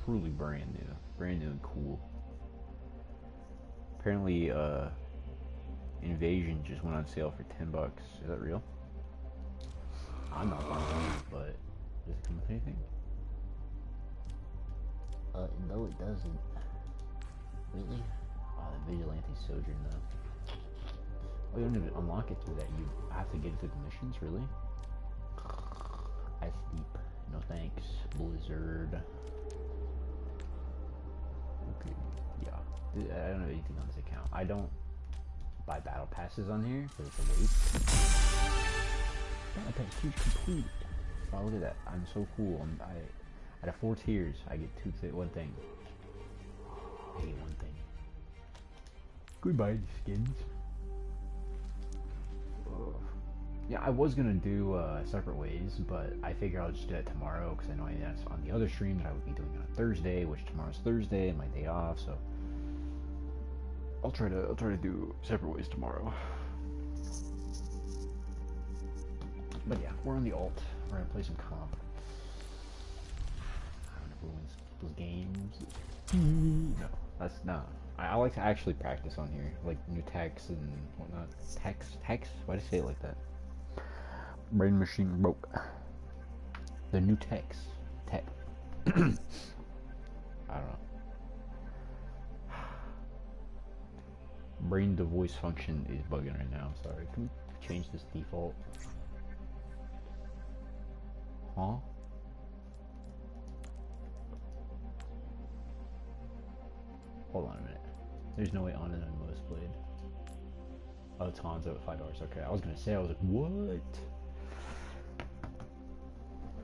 truly brand new and cool. Apparently, Invasion just went on sale for $10. Is that real? I'm not buying it, but does it come with anything? No, it doesn't. Really? Oh, the Vigilante Sojourn, though. Oh, you don't even unlock it through that. You have to get it through the missions, really? That's deep. No thanks, Blizzard. Okay, yeah. I don't know anything on this account. I don't buy battle passes on here because it's a waste. Battle pass huge complete. Oh, look at that. I'm so cool. Out of 4 tiers, I get one thing. I get one thing. Goodbye, skins. Ugh. Yeah, I was gonna do separate ways, but I figure I'll just do that tomorrow because I know that's on the other stream that I would be doing on Thursday, which tomorrow's Thursday and my day off. So I'll try to do separate ways tomorrow. But yeah, we're on the alt. We're gonna play some comp. I don't know who wins those games. No, that's no. I like to actually practice on here, like new techs and whatnot. Techs? Why did I say it like that? Brain machine broke. The new techs. Tech. I don't know. Brain to voice function is bugging right now. Sorry. Can we change this default? Huh? Hold on a minute. There's no way on and on most played. Oh, it's Hanzo at $5. Okay, I was gonna say, I was like, what?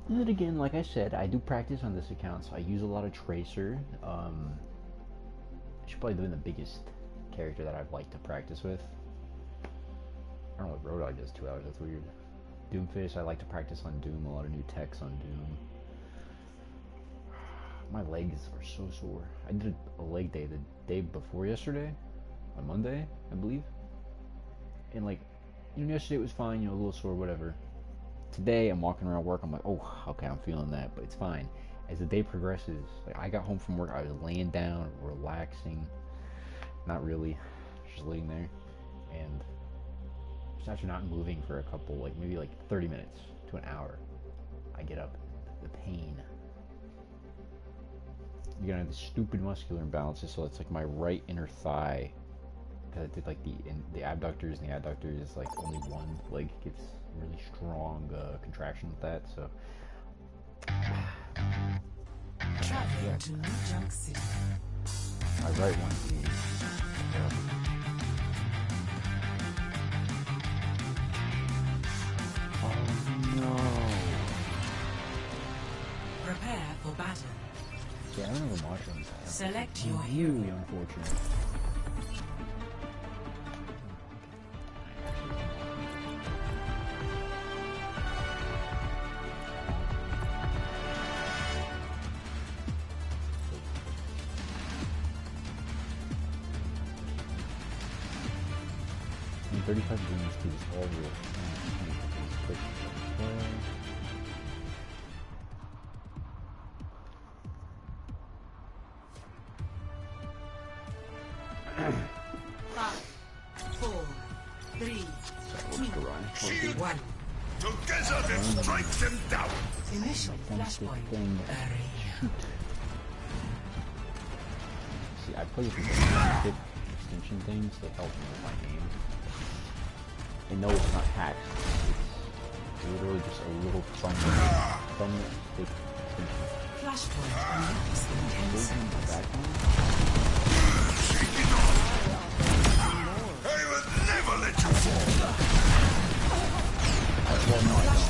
And then again, like I said, I do practice on this account, so I use a lot of Tracer. She's probably been the biggest character that I've liked to practice with. I don't know what Roadhog does 2 hours, that's weird. Doomfist, I like to practice on Doom, a lot of new techs on Doom. My legs are so sore. I did a leg day the day before yesterday, on Monday, I believe. And like, you know, yesterday it was fine, you know, a little sore, whatever. Today, I'm walking around work, I'm like, oh, okay, I'm feeling that, but it's fine. As the day progresses, like, I got home from work, I was laying down, relaxing, not really, just laying there, and just after not moving for a couple, like, maybe like 30 minutes to an hour, I get up, the pain. You're gonna have the stupid muscular imbalances, so it's like my right inner thigh, because I did like the abductors, and the adductors, like only one leg gets really strong contraction with that, so yeah. To New Junk City. My right one is oh no. Prepare for battle. Yeah, I don't know mushrooms. Select your really hero. unfortunate. 35 games to this all real. Five, 4, 3, 2, 1. Together then strike them down! Initial flashpoint area. See, I play with these extension things that help me with my aim. And no, it's not hacks. It's literally just a little thumb stick extension. Flashpoint unlocks in 10 seconds. I will never let you fall! Well, no, I don't.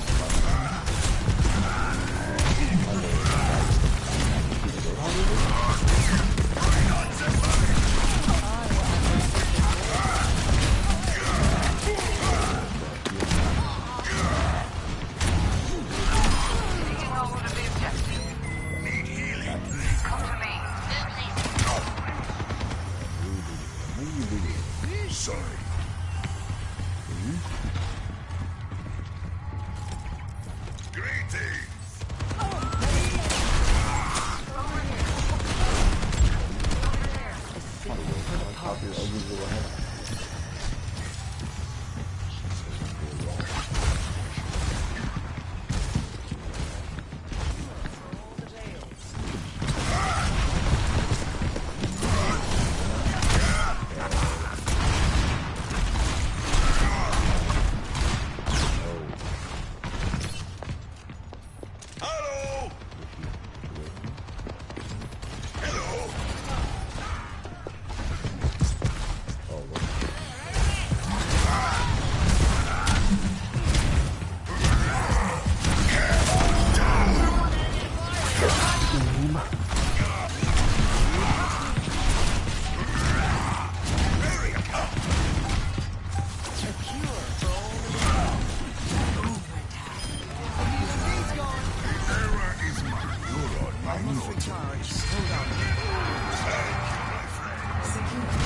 must recharge. Hold on.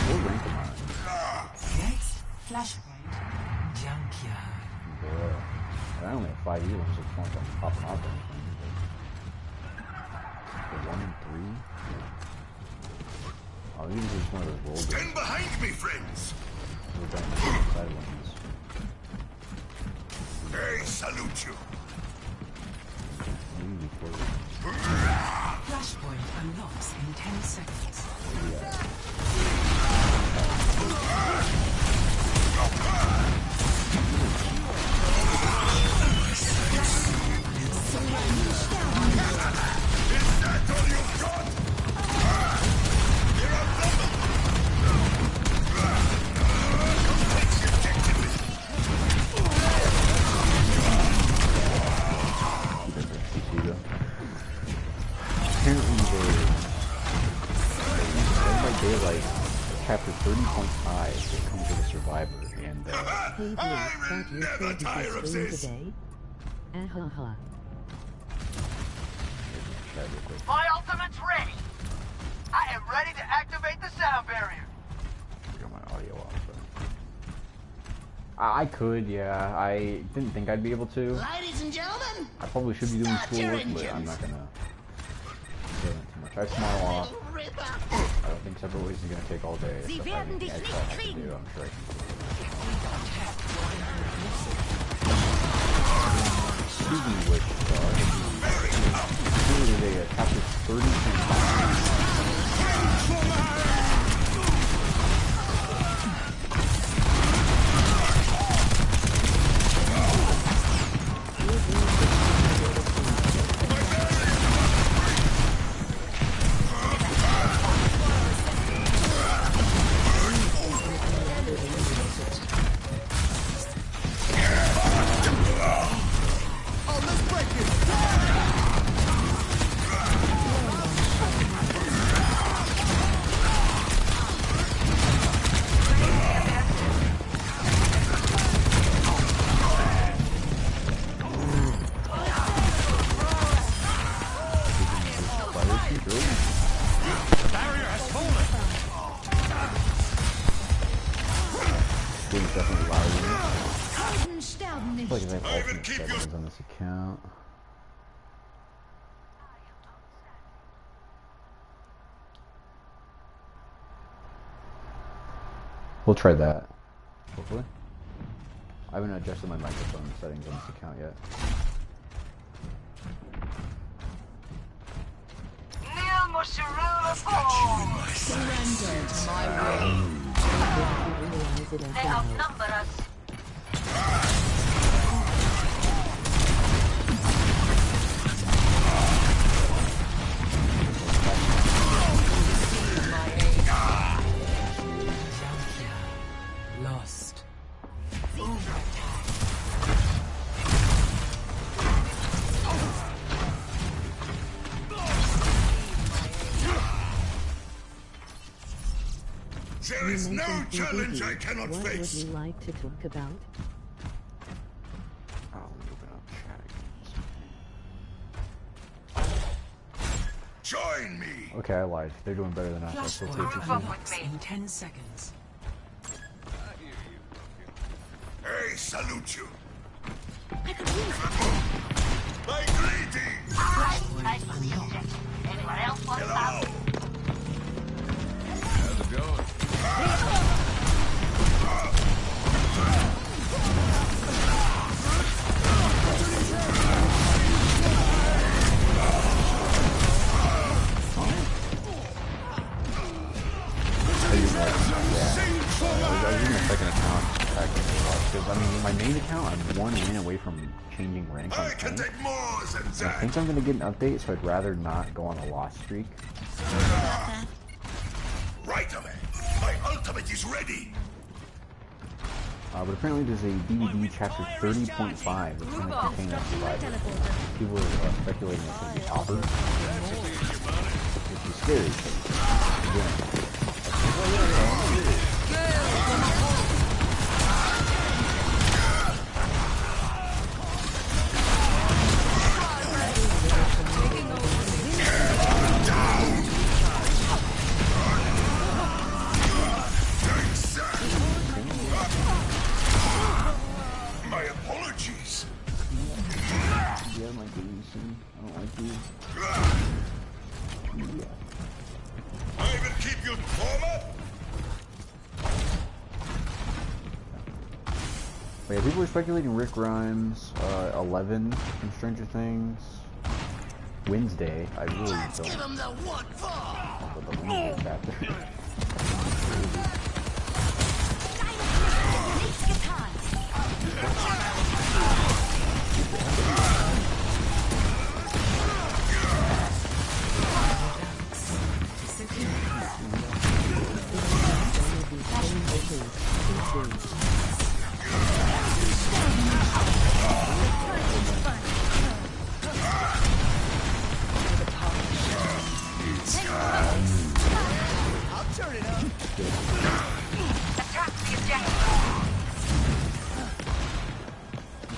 What rank am I? Next, flashpoint. Junkyard. Boy. I only have 5 years, so it's not like I'm popping off anything. But 1 and 3? Oh, these are just one of those roll games. Stand behind me, friends. We're done with the side ones. I salute you. Maybe before Flashpoint unlocks in 10 seconds. Is that all you've got? You're outnumbered. Come take the objective. Apparently they like chapter 30.5 it comes with a survivor and Hey, Blue, I thought will you never said tire you of could stream this. today? Ha. chat real quick. My ultimate's ready. I am ready to activate the sound barrier. Got my audio off. So. I could, yeah. I didn't think I'd be able to. Ladies and gentlemen, I probably should be doing start your schoolwork, but I'm engines. not gonna do it too much. I smile off. Ripper. I don't think several ways is gonna take all day. Sie so if I have werden anything dich extra I nicht have to kriegen. do, I'm sure I can do it. Speaking of which, today chapter 30. Definitely louder than me. Helden sterben I nicht. feel like I have I even alternate keep your- settings on this account. We'll try that. Hopefully. I haven't adjusted my microphone settings on this account yet. Neil must rule the fall. Surrender to my will. Realize it as They well. outnumber us. Junkyard. Lost. There You is no mentioned challenge PvP. I cannot What face. would you like to talk about? Oh, let me open up chat again. Join me. Okay, I lied. They're doing better than us. I still take Flashpoint you. unlocks in 10 seconds. I salute you. I could use it. My greetings. I see it. Anyone else want Hello. some? How's it going? I was using a second account because I mean my main account I'm 1 win away from changing rank on I can tank. take more than I that. think I'm gonna get an update, so I'd rather not go on a loss streak. Right away. My ultimate is ready. But apparently there's a DVD chapter 30.5 that's going to contain that survivor. People are speculating it's going to be Albert, which is scary. 'Cause, again, man. I don't like you. I will keep you warmer. Wait, people are speculating Rick Grimes, 11 from Stranger Things. Wednesday, I really don't. Give him the what for? But the Wednesday chapter.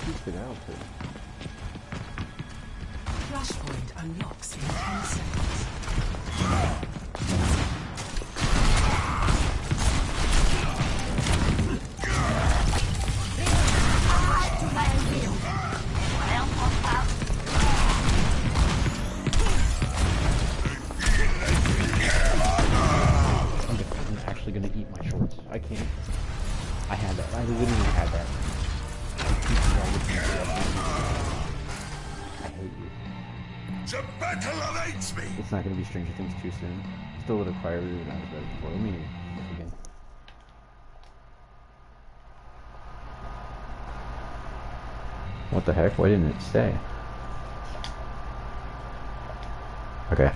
Keep it out there. Flashpoint unlocks in 10 seconds. I'm actually gonna eat my shorts. I can't. I had that. I literally had that. I hate you. The battle awaits me. It's not gonna be Stranger Things too soon. Still a little quieter than I was ready for. Let me look again. What the heck? Why didn't it stay? Okay.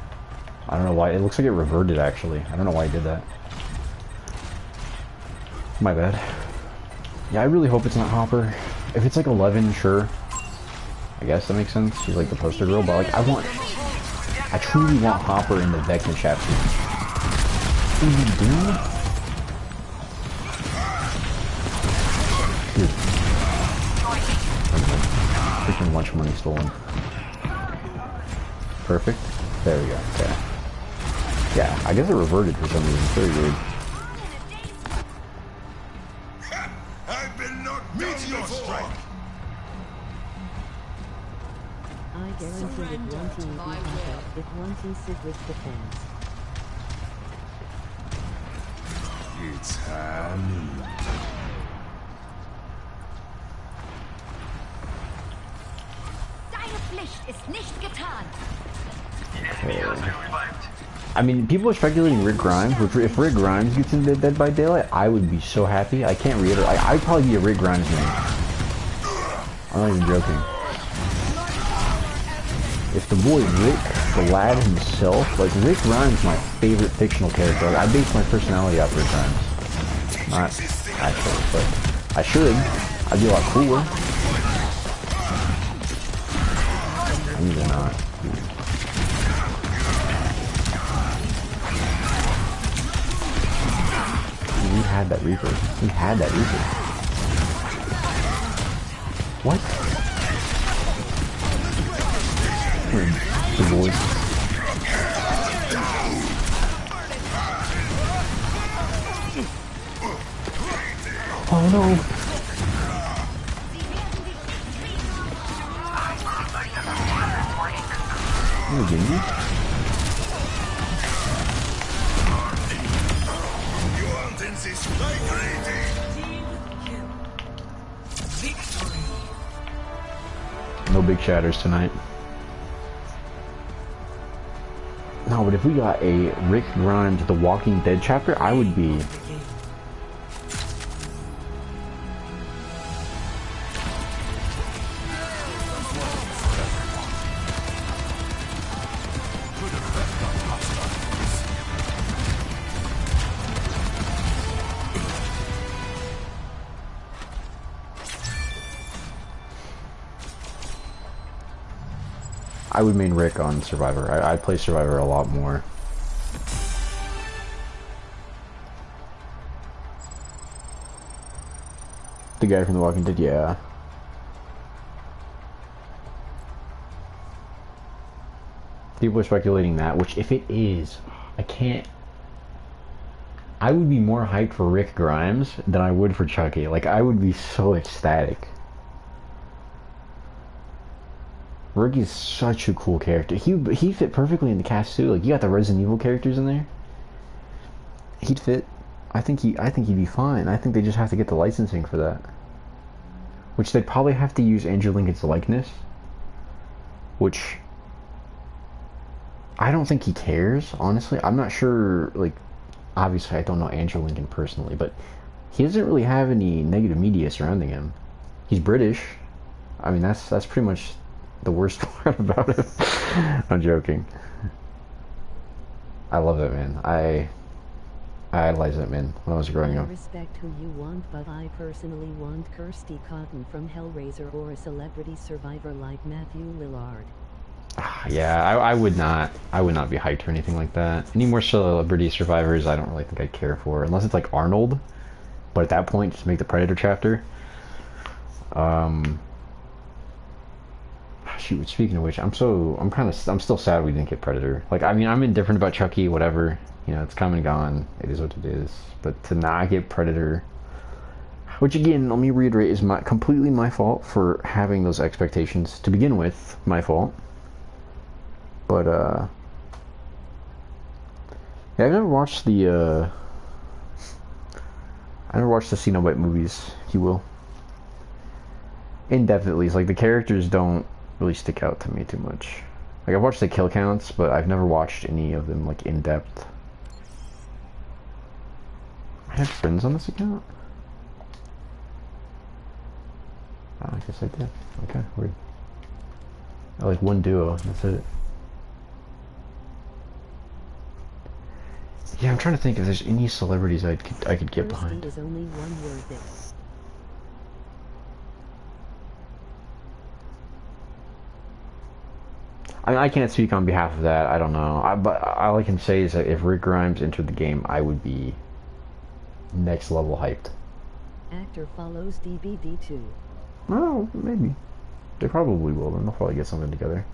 I don't know why. It looks like it reverted actually. I don't know why I did that. My bad. Yeah, I really hope it's not Hopper. If it's like 11, sure. I guess that makes sense. She's like the poster girl, but like I truly want Hopper in the Vecna chapter. What are you doing? Dude. Freaking lunch money stolen. Perfect. There we go. Okay. Yeah, I guess it reverted for some reason. It's very weird. I've been knocked down before. I guarantee that one team will be better if one team Sidwick defends. It's Halloween. Deine Pflicht ist nicht getan. I mean, people are speculating Rick Grimes, which if Rick Grimes gets into Dead by Daylight, I would be so happy. I can't reiterate. I'd probably be a Rick Grimes man. I'm not even joking. If the boy Rick, the lad himself, like Rick Grimes is my favorite fictional character. Like, I base my personality off Rick Grimes. Not actually, but I should. I'd be a lot cooler. I'm either not. We had that Reaper. We had that Reaper. What? The boys. Oh no. Oh, Genji? You want in this like greeting? Victory. No big shatters tonight. No, but if we got a Rick Grimes The Walking Dead chapter, I would be... I would main Rick on Survivor. I play Survivor a lot more. The guy from The Walking Dead, yeah. People are speculating that, which if it is, I can't... I would be more hyped for Rick Grimes than I would for Chucky. Like, I would be so ecstatic. Rick is such a cool character. He fit perfectly in the cast too. Like you got the Resident Evil characters in there. He'd fit. I think he'd be fine. I think they just have to get the licensing for that. Which they'd probably have to use Andrew Lincoln's likeness. Which I don't think he cares, honestly. I'm not sure, like, obviously I don't know Andrew Lincoln personally, but he doesn't really have any negative media surrounding him. He's British. I mean, that's pretty much the worst part about him. I'm joking. I love that man. I idolized that man when I was growing I up. respect who you want, but I personally want Kirsty Cotton from Hellraiser or a celebrity survivor like Matthew Lillard. Yeah, I would not be hyped or anything like that. Any more celebrity survivors, I don't really think I'd care for, unless it's like Arnold. But at that point, just make the Predator chapter. Shoot. Speaking of which, I'm still sad we didn't get Predator. Like, I mean, I'm indifferent about Chucky, whatever. You know, it's come and gone. It is what it is. But to not get Predator, which again, let me reiterate, is completely my fault for having those expectations to begin with. My fault. But yeah, I've never watched the Cenobite movies. You will. Indefinitely, it's like the characters don't really stick out to me too much. Like I've watched the kill counts, but I've never watched any of them like in depth. I have friends on this account. Oh, I guess I did. Okay, weird. I like one duo. That's it. Yeah, I'm trying to think if there's any celebrities I could get behind. Is only one word there. I mean, I can't speak on behalf of that. I don't know. But all I can say is that if Rick Grimes entered the game, I would be next level hyped. Actor follows DBD too. Well, maybe. They probably will. Then they'll probably get something together.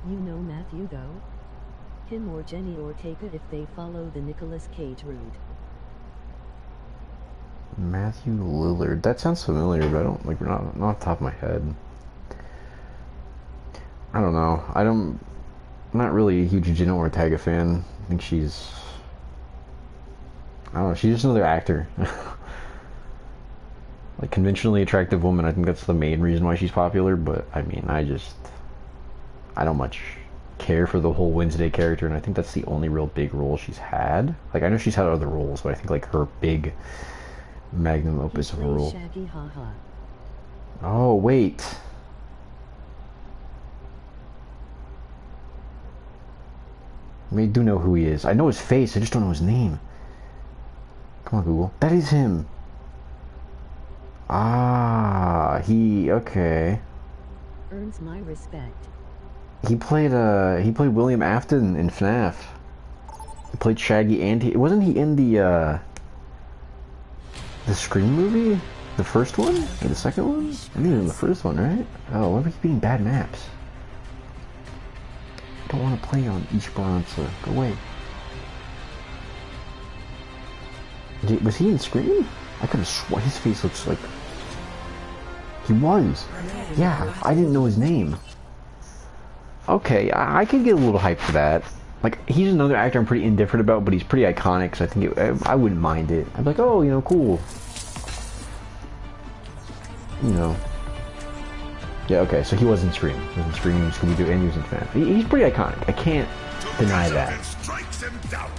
You know Matthew though? Him or Jenny Ortega if they follow the Nicolas Cage route. Matthew Lillard. That sounds familiar, but I don't like. Not off the top of my head. I don't know. I'm not really a huge Jenny Ortega fan. I think she's. I don't know. She's just another actor. Like conventionally attractive woman. I think that's the main reason why she's popular. But I mean, I don't much care for the whole Wednesday character, and I think that's the only real big role she's had. Like I know she's had other roles, but I think like her big magnum opus of a role. Shaggy, haha. Oh wait. I do know who he is. I know his face, I just don't know his name. Come on, Google. That is him. Ah, okay. Earns my respect. He played William Afton in FNAF. He played Shaggy, and wasn't he in the Scream movie? The first one? Or the second one? I think he was in the first one, right? Oh, why are we beating bad maps? I don't want to play on Esperanza. Go away. Was he in Scream? I could have sworn his face looks like... He was! Yeah, I didn't know his name. Okay, I could get a little hyped for that. Like, he's another actor I'm pretty indifferent about, but he's pretty iconic, so I think I wouldn't mind it. I'd be like, oh, you know, cool. You know. Yeah, okay, so he was in Scream. He was in Scream, Scooby-Doo, and he was in FNAF. He's pretty iconic. I can't deny that. Strikes them down.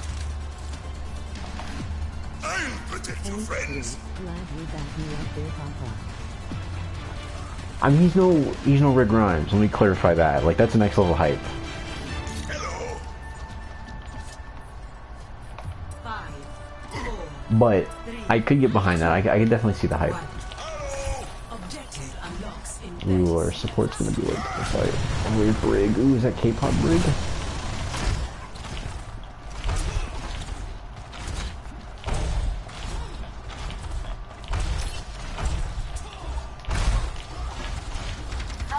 I'll protect your friends. Glad you backed me up there, Papa. I mean, he's no Rick Grimes. Let me clarify that. Like, that's the next level hype. Hello. But I could get behind that. I could definitely see the hype. Objective unlocks in Ooh, our support's gonna be like the fight. Weird brig. Ooh, is that K-pop brig?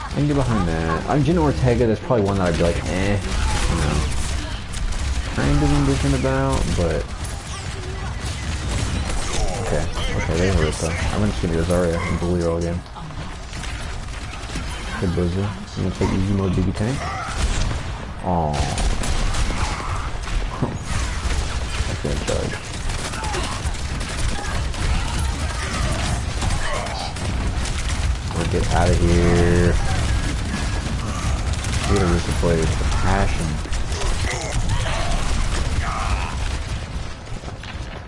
I can get behind that. I'm Jenna Ortega. That's probably one that I'd be like, eh, you know, kind of indifferent about, but okay, they hurt though. I'm just gonna go Zarya and bully her all game. Good buzzer. You wanna take easy mode, Biggie Tank? Aww. I can't charge. We'll get out of here. Peter was to play with passion.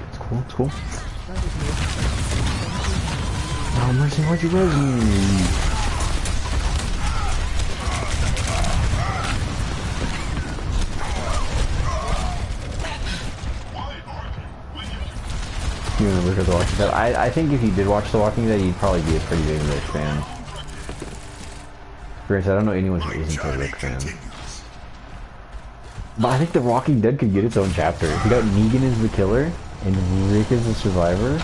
It's cool, it's cool. Oh, Mercy, why'd you res me? You remember The Walking Dead? I think if you did watch The Walking Dead, you'd probably be a pretty big Rick fan. Granted, I don't know anyone who isn't a Rick fan. But I think The Walking Dead could get its own chapter. If you got Negan as the killer, and Rick as the survivor.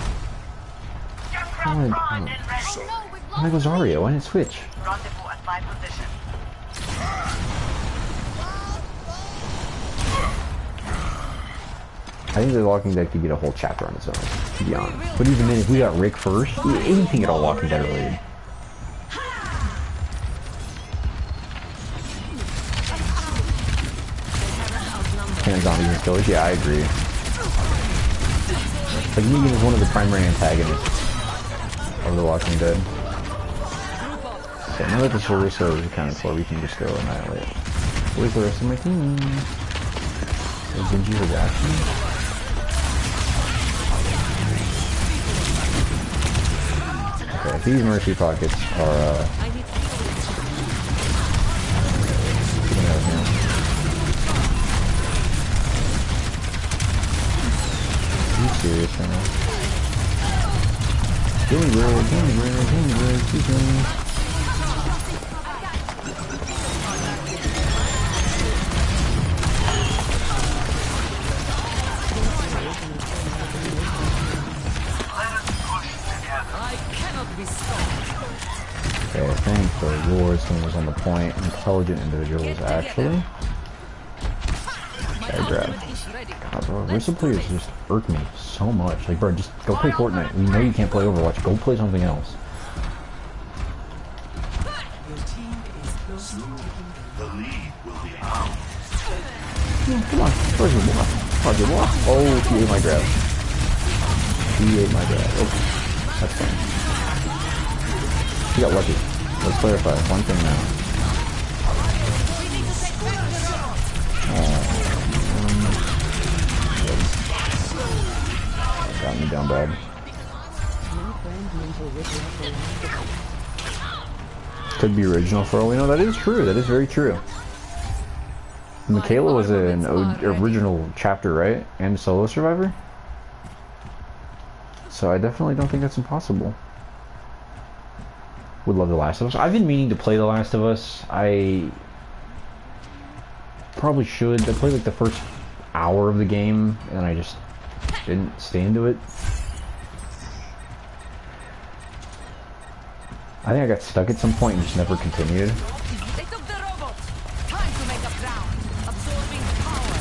Why go Zarya? Why didn't it switch? Rendezvous at my position. I think The Walking Dead could get a whole chapter on its own, to be honest. But even then, if we got Rick first, anything at all Walking Dead related. Hands on these killers, yeah, I agree. Like, Negan is one of the primary antagonists of The Walking Dead. So now that the Sarissa is accounted for, we can just go annihilate. Where's the rest of my team? Is Genji for action? Okay, these Mercy pockets are, getting out of hand. Are you serious right now? Give me bread, keep going. Okay, I think the rewards thing was on the point. Intelligent individuals, actually. Okay, grab. God, bro, Rissa players just irk me so much. Like, bro, just go play Fortnite. We know you can't play Overwatch. Go play something else. The lead will be ours. Yeah, come on. Where's your block? Where's your block? Oh, she ate my grab. She ate my grab. Oh, that's fine. She got lucky. Let's clarify one thing now. Got me down bad. Could be original for all we know. That is true. That is very true. Michaela was an original chapter, right? And solo survivor? So I definitely don't think that's impossible. Would love The Last of Us. I've been meaning to play The Last of Us. I probably should. I played like the first hour of the game and I just didn't stay into it. I think I got stuck at some point and just never continued. They took the robot. Time to make a ground. Absorbing power.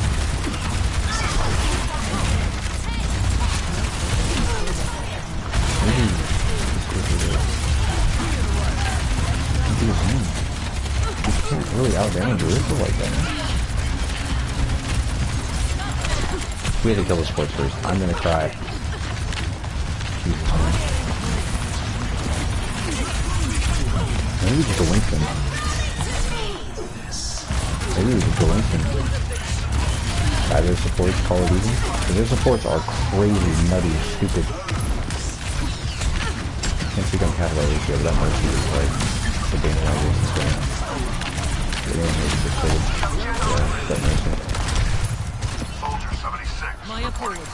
You can't really outdamage Rissa like that. We have to kill the sports first. I'm gonna cry. Jesus, man. Maybe we just go Winston. Maybe we just go Winston. Buy their supports, call it easy. Because their supports are crazy, nutty, stupid. Can't speak on capital ratio, but that Mercy is like the game of my reasons right now. The game is just faded. Yeah, that Mercy. Soldier 76. My apologies.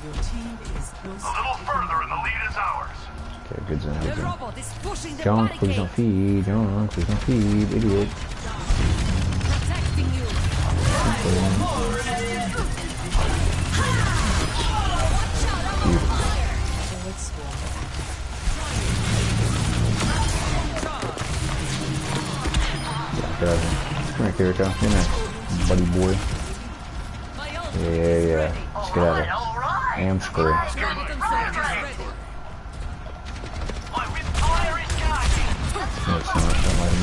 Your team is close. A little further and the lead is ours. Okay, good zone, good The zone. robot is pushing the John, please don't barricade. feed. John, please don't feed. Idiot. Protecting you. Yeah, get out of here. Come here, Kiriko. Get in there, buddy boy. My ult Yeah, is yeah. ready. Let's get out of here. Alright. Am screw. Skeleton soldiers ready. My fire is guiding. No, it's not. Don't let him.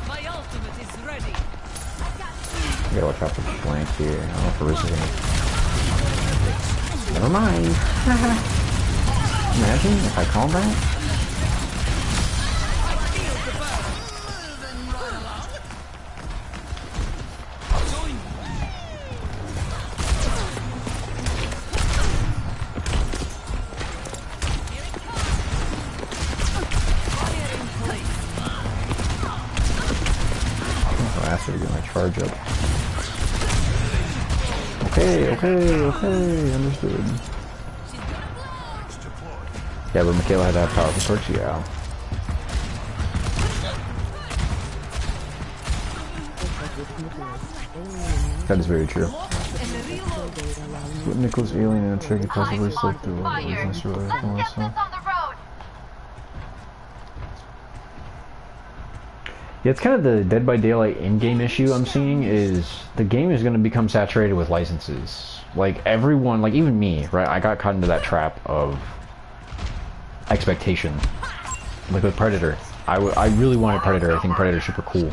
My ultimate is ready. I gotta watch out for the flank here. I don't know if Arisa's gonna... Never mind. Imagine if I call back. I'll ask her to get my charge up. Okay, understood. Yeah, but Michaela had to have powerful perks, yeah. That is very true. What Nicholas alien and check possibly slipped through what was necessarily from Let's get this on the road. Yeah, it's kind of the Dead by Daylight in-game issue I'm seeing is the game is going to become saturated with licenses. Like everyone, like even me, right? I got caught into that trap of expectation. Like with Predator. I really wanted Predator. I think Predator's super cool.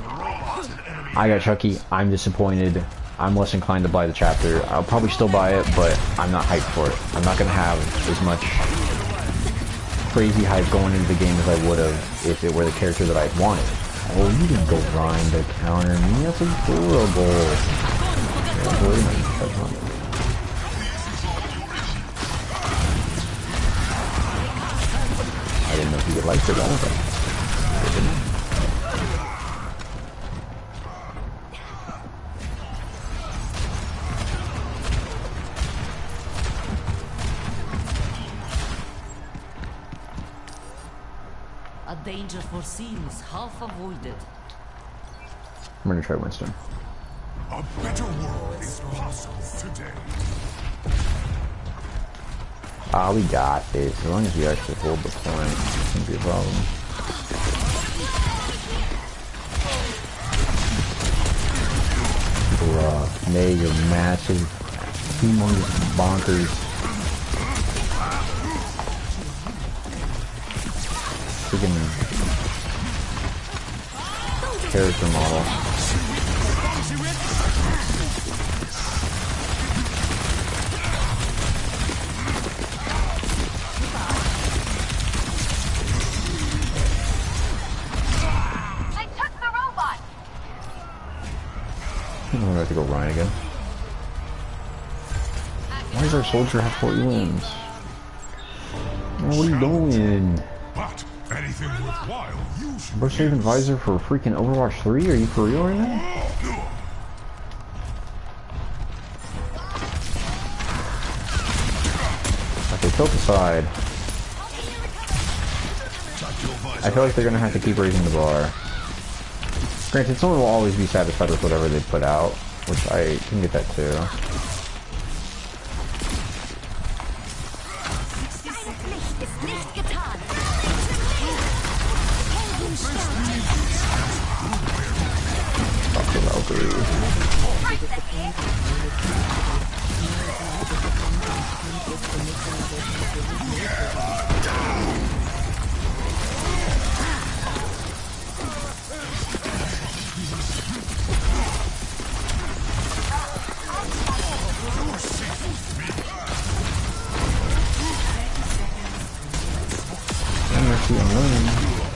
I got Chucky. I'm disappointed. I'm less inclined to buy the chapter. I'll probably still buy it, but I'm not hyped for it. I'm not going to have as much crazy hype going into the game as I would have if it were the character that I wanted. Oh, you can go Ryan to counter me. That's adorable. Yeah, boy, I didn't know if you could like it or not. A danger foreseen is half avoided. I'm gonna try Winston. A better world is possible today. Ah, we got this. As long as we actually hold the point, it shouldn't be a problem. Bruh, May, you're massive, humongous bonkers. Freaking character model. They took the robot. I'm gonna have to go Ryan again. Why does our soldier have 4 limbs? Man, what are you doing? But anything worthwhile, you should Bro, saving visor for freaking Overwatch 3? Are you for real right now? Okay, tilt aside. I feel like they're gonna have to keep raising the bar. Granted, someone will always be satisfied with whatever they put out, which I can get that too. Fuck the Valkyrie.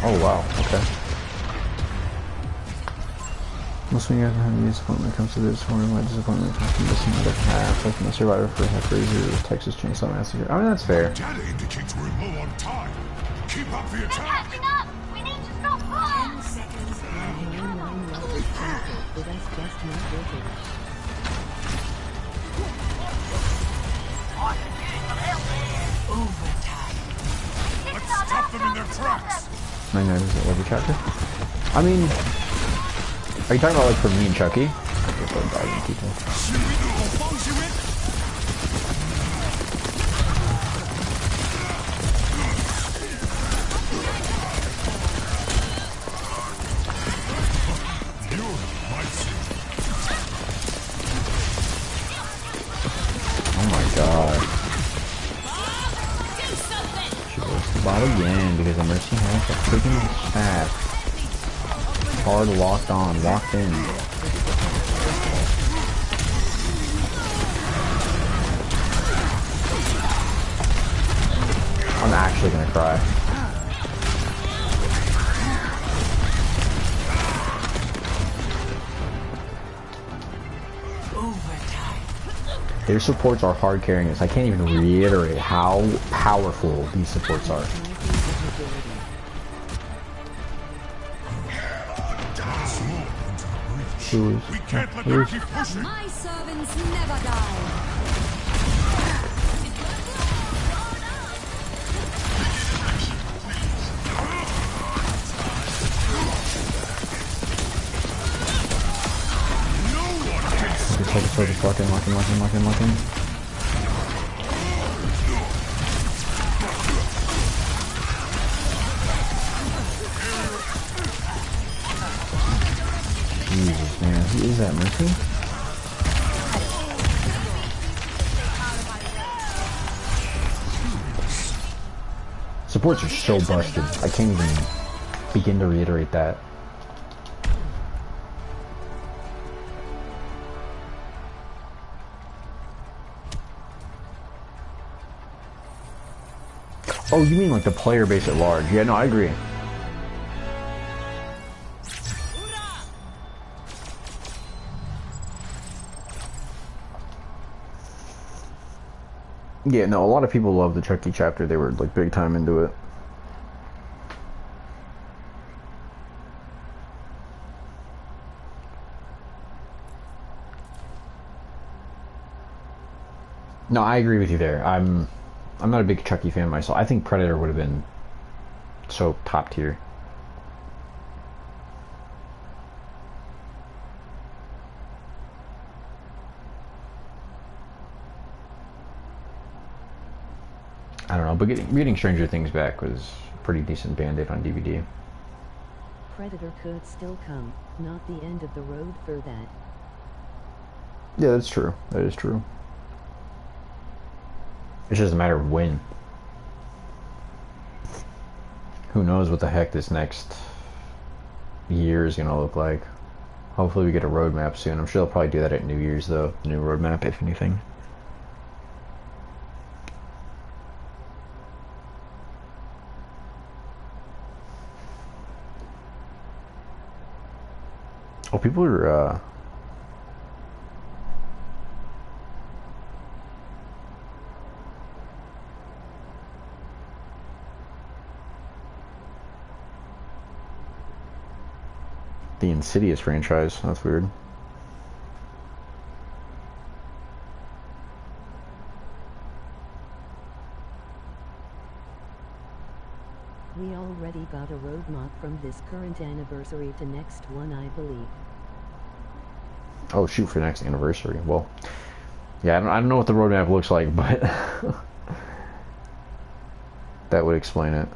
Oh wow, okay. Most of you guys have any disappointment when it comes to this. One of my disappointment comes from missing another half, like from the Survivor for Hellraiser or Texas Chainsaw Massacre. I mean, that's fair. Data indicates we're low on time. Keep up the They're attack. catching up. We need to stop. 10 seconds remaining. With us just Let's stop them in their tracks. I know, is it every chapter? I mean, are you talking about like for me and Chucky? Okay, for dogging people. Oh my god. She was the bot again because the Mercy has a freaking staff. Hard locked on, locked in. I'm actually gonna cry. Their supports are hard carrying us. I can't even reiterate how powerful these supports are. We can't let them keep pushing. My servants never die. Just locking. Jesus, man. Who is that, Mercy? Supports are so busted. I can't even begin to reiterate that. Oh, you mean like the player base at large? Yeah, no, I agree. Yeah, no, a lot of people love the Chucky chapter. They were like big time into it. No, I agree with you there. I'm not a big Chucky fan myself. I think Predator would have been so top tier. I don't know, but getting Stranger Things back was a pretty decent band-aid on DVD. Predator could still come, not the end of the road for that. Yeah, that's true. That is true. It's just a matter of when. Who knows what the heck this next year is gonna look like. Hopefully we get a roadmap soon. I'm sure they'll probably do that at New Year's though. New roadmap, if anything. Oh, people are, the Insidious franchise. That's weird. We already got a roadmap from this current anniversary to next one, I believe. Oh, shoot, for the next anniversary. Well, yeah, I don't know what the roadmap looks like, but that would explain it.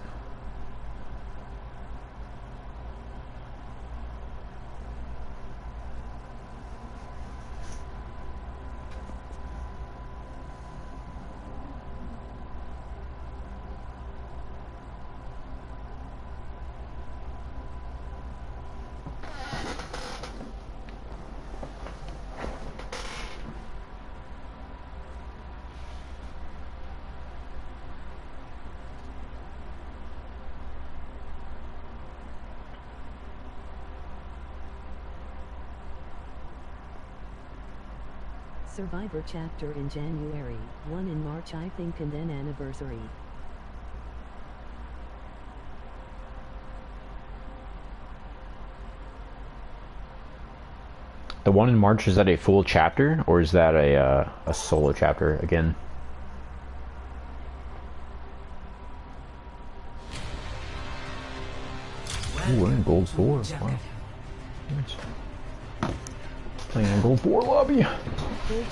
Survivor chapter in January, one in March I think, and then anniversary. The one in March, is that a full chapter, or is that a solo chapter again? Ooh, we're in Gold 4. Wow. Nice. Playing in Gold 4 lobby. Prepare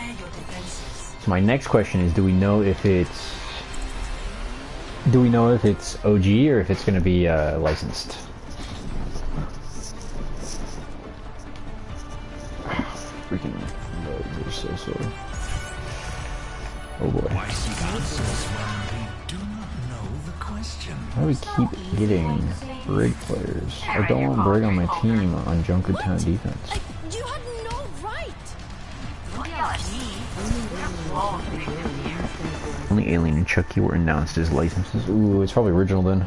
your defenses. So my next question is, do we know if it's OG or if it's going to be licensed? Freaking love this so sorry. Oh boy. Why seek answers when we do not know the question? Why do we keep getting Brig players? I don't want Brig on my team on Junkertown defense. You had no right. Only Alien and Chucky were announced as licenses. Ooh, it's probably original then.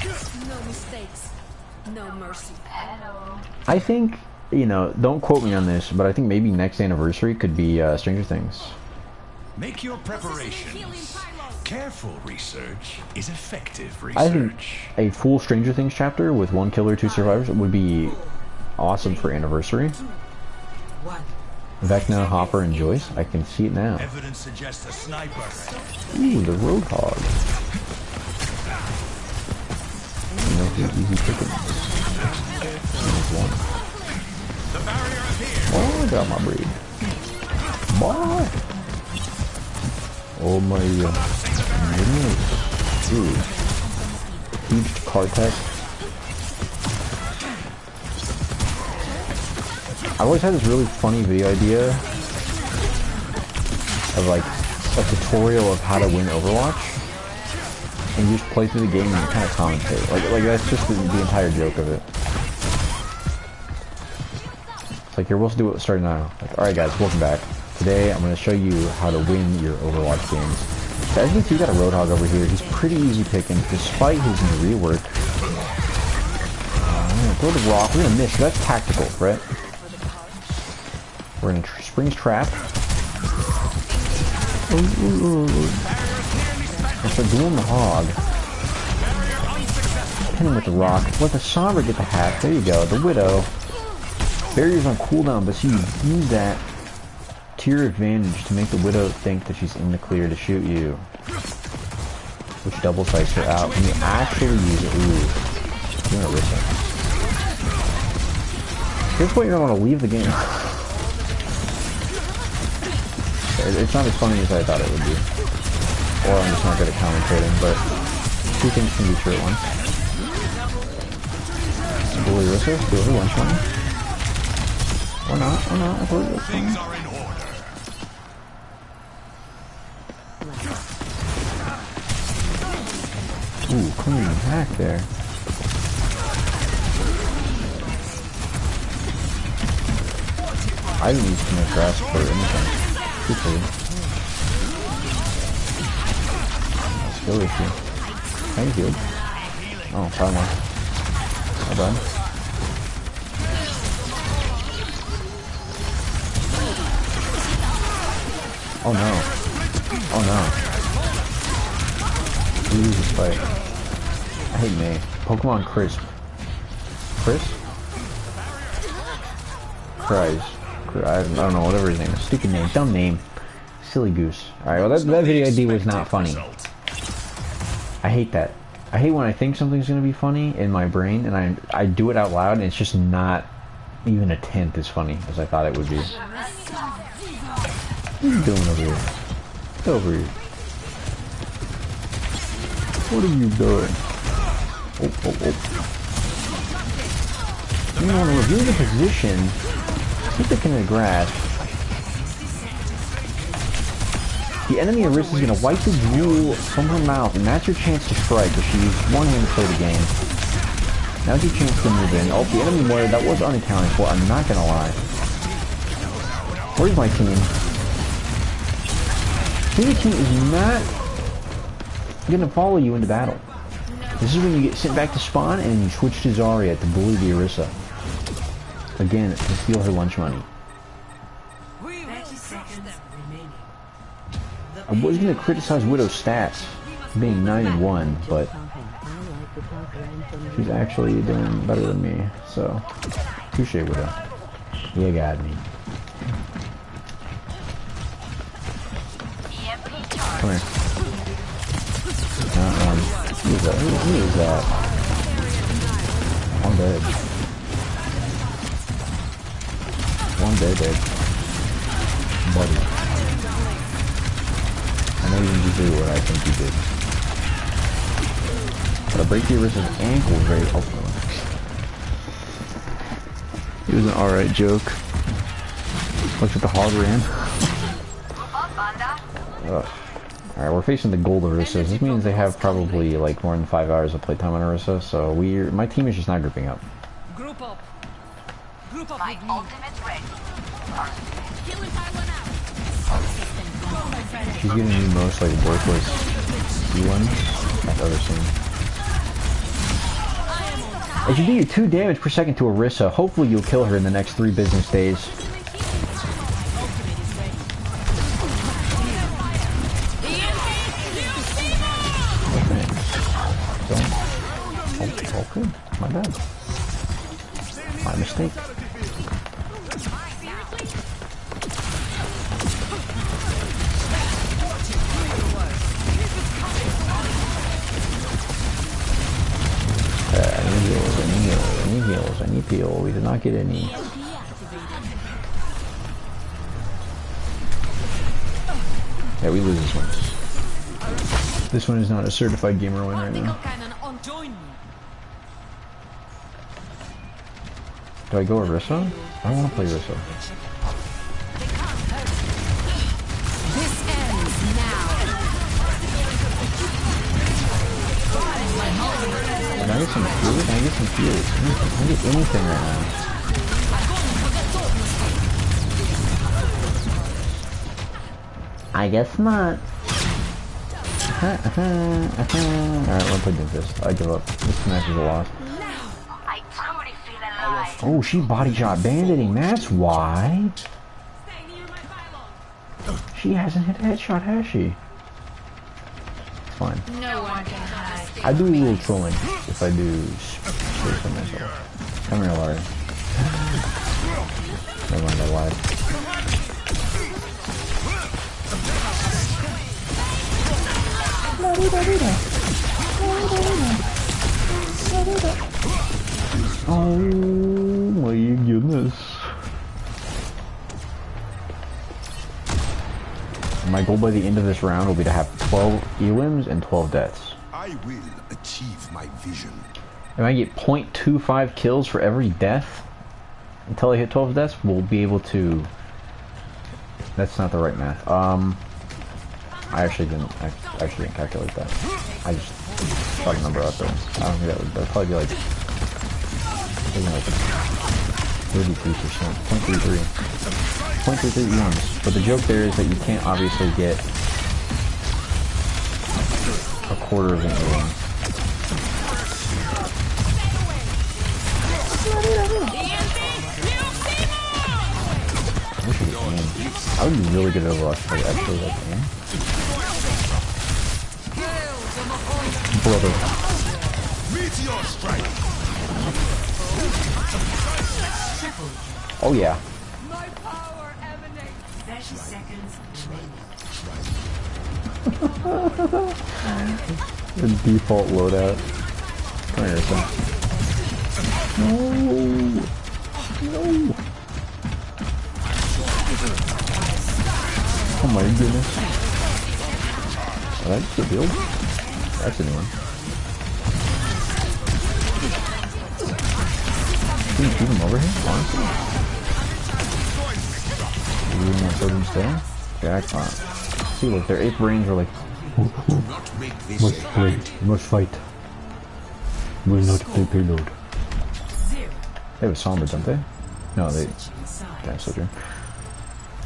No mistakes. No mercy. I think, you know, don't quote me on this, but I think maybe next anniversary could be Stranger Things. Make your preparations. Careful research is effective I think research. a full Stranger Things chapter with 1 killer, 2 survivors would be awesome for anniversary. Vecna, Hopper, and Joyce. I can see it now. Evidence suggests a sniper. Ooh, the Roadhog. You know, he's easy pickings. The barrier appears. Oh, I got my breed. Boy. Oh my goodness. Dude. Huge card tech. I've always had this really funny video idea of like a tutorial of how to win Overwatch. And you just play through the game and you kind of commentate. Like that's just the entire joke of it. It's like, you're supposed to do it starting now. Like, alright guys, welcome back. Today I'm going to show you how to win your Overwatch games. So as you can see, we got a Roadhog over here. He's pretty easy picking despite his new rework. I'm going to throw the rock. We're going to miss. That's tactical, right? We're in a Springs Trap. And start doing the hog. Pin him with the rock. Let the Sombra get the hack. There you go. The Widow. Barrier's on cooldown, but see, you use that to your advantage to make the Widow think that she's in the clear to shoot you. Which double sights her out. When you actually use it, ooh. You're gonna risk it. Here's what you're gonna want to leave the game. It's not as funny as I thought it would be. Or I'm just not good at commentating, but two things can be true at once. Bully Rissa, steal her lunch money. Or not, I thought it was funny. Things are in order. Ooh, clean hack there. I didn't use too much grass for anything. Good for you. Skill issue. How you healed? Oh, probably more. Well done. Oh no. Oh no. We lose this fight. I hate May. Pokemon Crisp. Crisp? Cries. I don't know, whatever his name is. Stupid name. Dumb name. Silly goose. Alright, well that video idea was not funny. I hate that. I hate when I think something's gonna be funny in my brain and I do it out loud and it's just not even a tenth as funny as I thought it would be. What are you doing over here? Get over here. What are you doing? Oh. You want to review the position. Keep it in the grass. The enemy Arissa is going to wipe the drool from her mouth, and that's your chance to strike, because she used one hand to play the game. Now's your chance to move in. Oh, the enemy warrior, that was unaccounted for, I'm not going to lie. Where's my team? Your team is not going to follow you into battle. This is when you get sent back to spawn, and you switch to Zarya to bully the Arissa. Again, to steal her lunch money. I was going to criticize Widow's stats, being 9-1, but She's actually doing better than me, so touche with her. You got me. Come here. Who is that? Who is that? I'm dead. One dead. Buddy. I know you didn't do what I think you did. But I break your wrist's ankle very helpful. It was an alright joke. Look at the hog ran. Alright, we're facing the gold Orisas. This means they have probably like more than 5 hours of playtime on Orisa, so my team is just not grouping up. Group up. Group up. My ultimate's ready. She's giving me most like worthless C1s I've ever seen. As you do 2 damage per second to Orisa, hopefully you'll kill her in the next 3 business days. Okay, my bad. My mistake. I need heals. We did not get any. Yeah, we lose this one. This one is not a certified gamer win right now. Do I go Orisa? I don't want to play Orisa. This ends now. Can I get some fuel? Can I get some fuel? Can I get anything right now? I guess not. Alright, let's play this. I give up. This match is a loss. I truly feel alive. Oh, she body shot banditing. That's why. She hasn't hit a headshot, has she? It's fine. No one can hide. I do a little trolling if I do space for myself. Come here, Laurie. Never mind, I lied. Oh my goodness. My goal by the end of this round will be to have 12 elims and 12 deaths. I will achieve my vision. If I get 0.25 kills for every death until I hit 12 deaths, we'll be able to... That's not the right math. I actually didn't calculate that. I just shot a number out there. I don't think that'd probably be like 33%, 0.33. 0.33 eons. But the joke there is that you can't obviously get a quarter of an eon. I would be really good at Overwatch if I actually like aim. Brother. Meteor strike. Oh yeah. My power emanates. 30 seconds remaining. The default loadout. Come here, son. No. No. Oh my goodness. Oh, that's the build. That's a new one. Can you keep him over here? Honestly? You really want to throw them stay? Jackpot. See, look, their 8th range are like, must play, must fight. Will not play payload. They have a Sombra, don't they? No, they... Damn, soldier.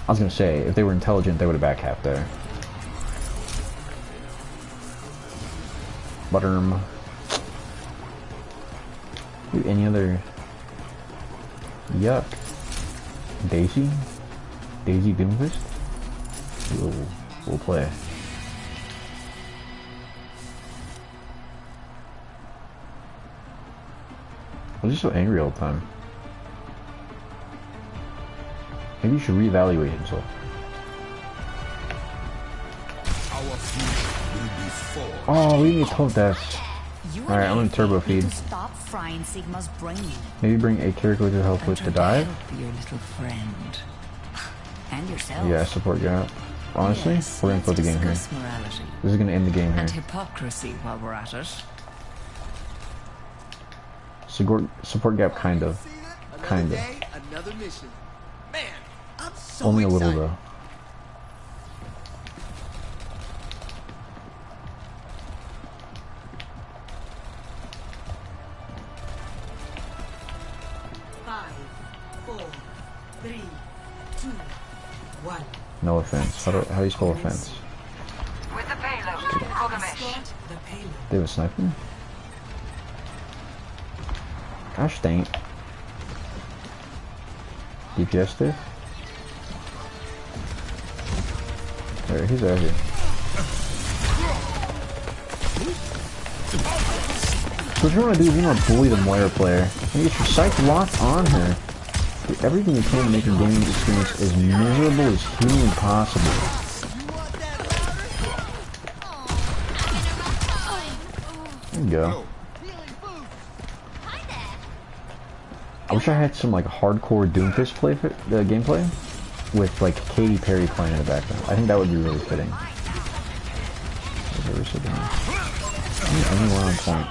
I was gonna say, if they were intelligent, they would have back half there. Butterm. Dude, any other... Yuck. Daisy? Daisy Doomfist? We'll play. Why is he so angry all the time? Maybe he should reevaluate himself. Our future will be forged. Oh, we need 12 deaths. Alright, I'm gonna turbo feed. Stop frying Sigma's brain. Maybe bring a character to help with the dive. Help your little friend. And yourself. Yeah, support gap. Honestly, Yes, we're gonna let's put the game here. discuss morality This is gonna end the game here. and hypocrisy while we're at it. Support gap, kind of. Kind of. Another mission. Man, I'm so Only a little excited. though. Five, four, three, two, one. No offense. How do you spell offense? With the payload, Kogamesh. Escort the payload. They have a sniper? Gosh dang it. DPS diff? There, he's out here. So what you want to do is you want to bully the Moira player and get your psych locked on her. Do everything you can to make your gaming experience as miserable as humanly possible. There you go. I wish I had some like hardcore Doomfist gameplay with like Katy Perry playing in the background. I think that would be really fitting. Anyone on point.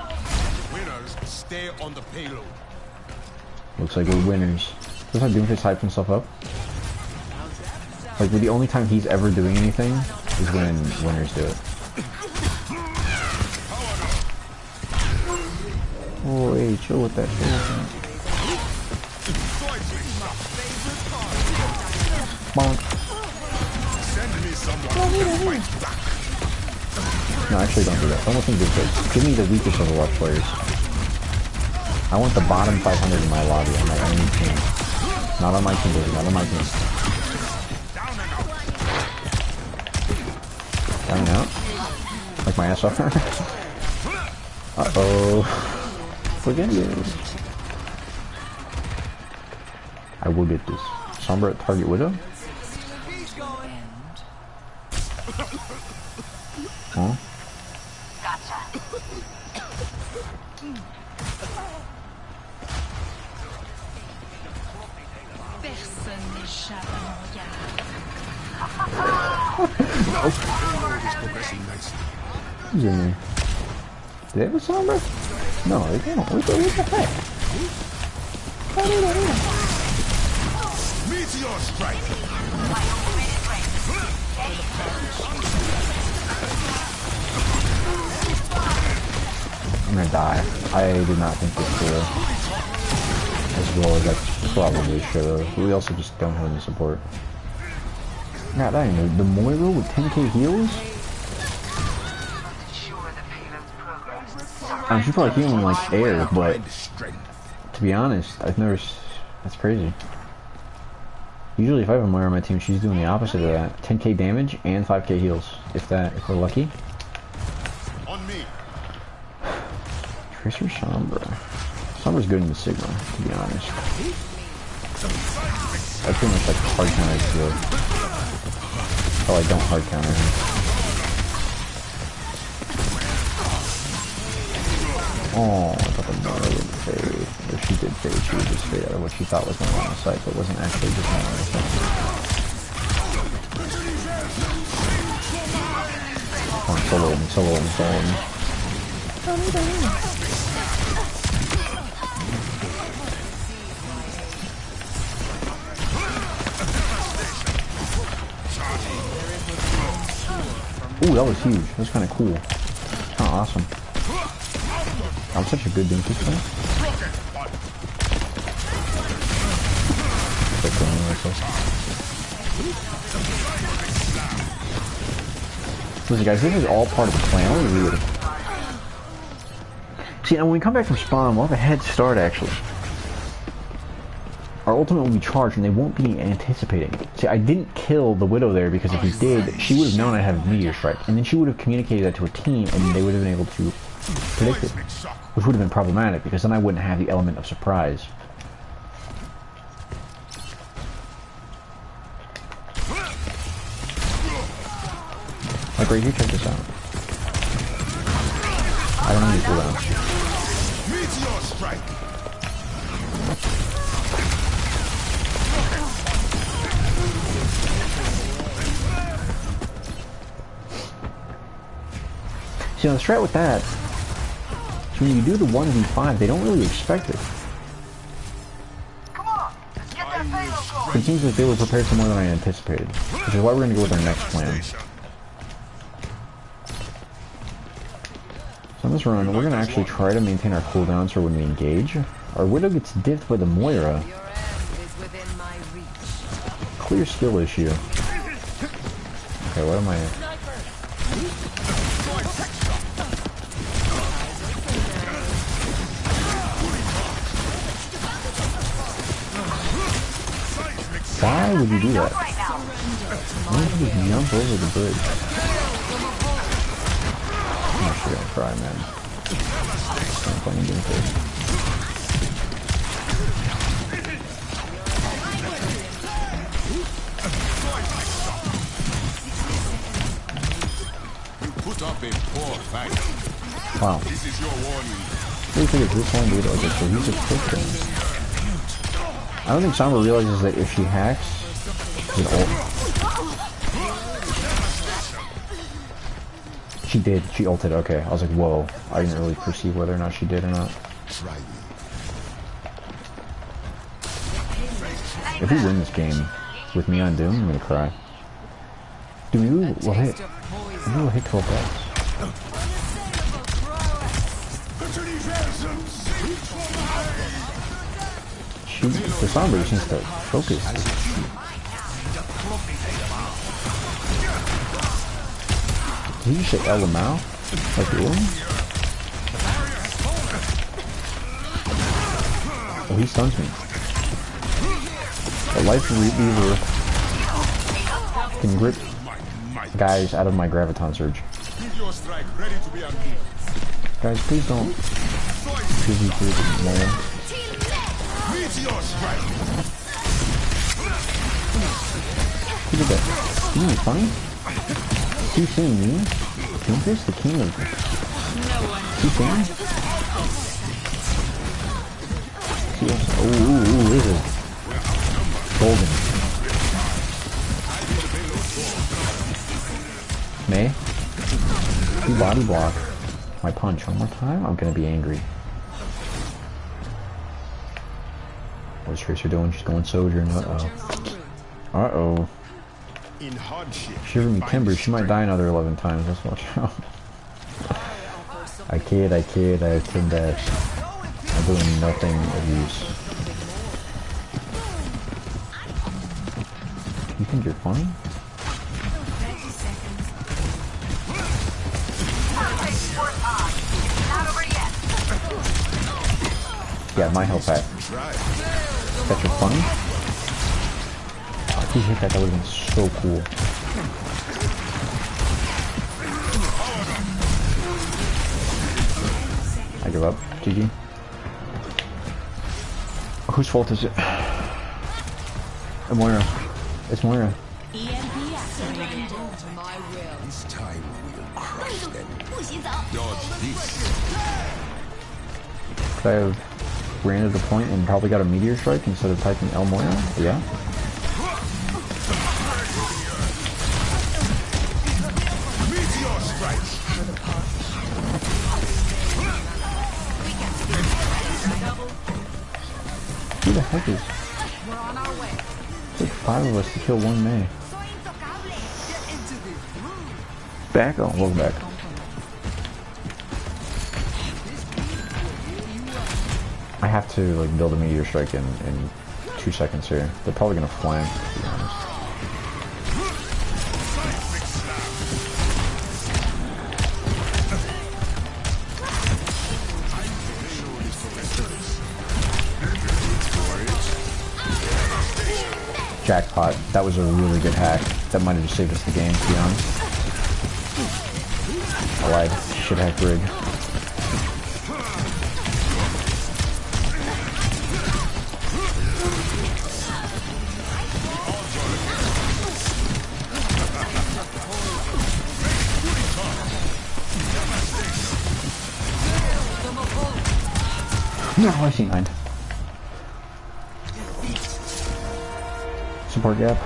Winners stay on the payload. Looks like we're winners. Looks like Doomfist hyped himself up. Like the only time he's ever doing anything is when winners do it. Oh, hey, chill with that shit. Bonk. Send me someone to fight back. No, actually don't do that. Don't think good plays. Give me the weakest Overwatch players. I want the bottom 500 in my lobby on my enemy team. Not on my team, baby. Not on my team. Down and out? Like my ass off. Uh-oh. Forget it. I will get this. Sombra at target widow? Huh? Personne n'échappe à mon regard. Payload is progressing nicely. Who's in there? Do they have a Sombra? No, they don't. What the heck? Meteor strike. I'm gonna die. I did not think this through. As well as I probably should have. We also just don't have any support. God dang, the Moira with 10k heals? She's probably healing like air, but to be honest, I've never. That's crazy. Usually, if I have a Moira on my team, she's doing the opposite of that. 10k damage and 5k heals, if we're lucky. On me. Tracer Sombra. Sombra's good in the Sigma, to be honest. I pretty much like hard counter shield. Oh, I don't hard counter him. Oh, I thought the Moira would fade. If she did fade, she would just fade out of what she thought was my line of sight, but wasn't actually just my line of sight. Come on, solo him, solo him, solo him. Ooh, that was huge. That was kind of cool. Kind of awesome. I'm such a good Doomfist player. Listen, guys, this is all part of the plan. What are weird. See, and when we come back from spawn, we'll have a head start, actually. Our ultimate will be charged, and they won't be anticipating. See, I didn't kill the Widow there, because if he did, she would have known I have Meteor Strike, and then she would have communicated that to her team, and they would have been able to predicted. Which would have been problematic, because then I wouldn't have the element of surprise. Like right here, check this out. I don't know any cooldowns. Meteor strike. See, the strat with that, so when you do the 1v5, they don't really expect it. Come on, let's get that payload going. It seems like they were prepared for more than I anticipated, which is why we're going to go with our next plan. So on this run, we're going to actually try to maintain our cooldowns for when we engage. Our Widow gets diffed by the Moira. Your end is within my reach. Clear skill issue. Okay, what am I... Why would you do that? Why would you jump over the bridge? I'm actually gonna cry, man. I'm playing game first. Put up a poor fight. Wow. This is your warning. What do you think of this one, dude? Okay, so he's a quick thing. I don't think Samba realizes that if she hacks, she's ult. She did. She ulted. Okay. I was like, whoa. I didn't really perceive whether or not she did or not. Try me. If we win this game with me on Doom, I'm gonna cry. Dude, maybe we'll hit. Maybe we'll hit 12 bucks. The Sombra seems to focus. Did you just say El Lamau? Like you? Oh, he stuns me. The Life Reaver can grip guys out of my Graviton Surge. Guys, please don't give me through the man. Who did that? You know what's funny? You seeing me? Tempest, the king of... You seeing me? Ooh, this is... golden. May? You body block my punch one more time, I'm gonna be angry. What's Tracer doing? She's going Sojourn. Uh-oh. Uh-oh. In hardship. Shiver me timbers, she might die another 11 times, let's watch out. I kid, I have 10 deaths. I'm doing nothing of use. You think you're funny? Yeah, my health back. That you're funny? If he hit that, that would have been so cool. I give up. GG. Whose fault is it? Moira. It's Moira. EMP activated. My will. This time we'll crush them. Dodge this. Could I have ran to the point and probably got a meteor strike instead of typing El Moira? Yeah. Meteor strike. Who the heck is... We're on our way. It's like 5 of us to kill one May. Back? Oh, welcome back. I have to like build a meteor strike in 2 seconds here. They're probably gonna flank, to be honest. Jackpot. That was a really good hack. That might have just saved us the game, to be honest. I lied. Shit hack rig. No, I see 9. Support gap.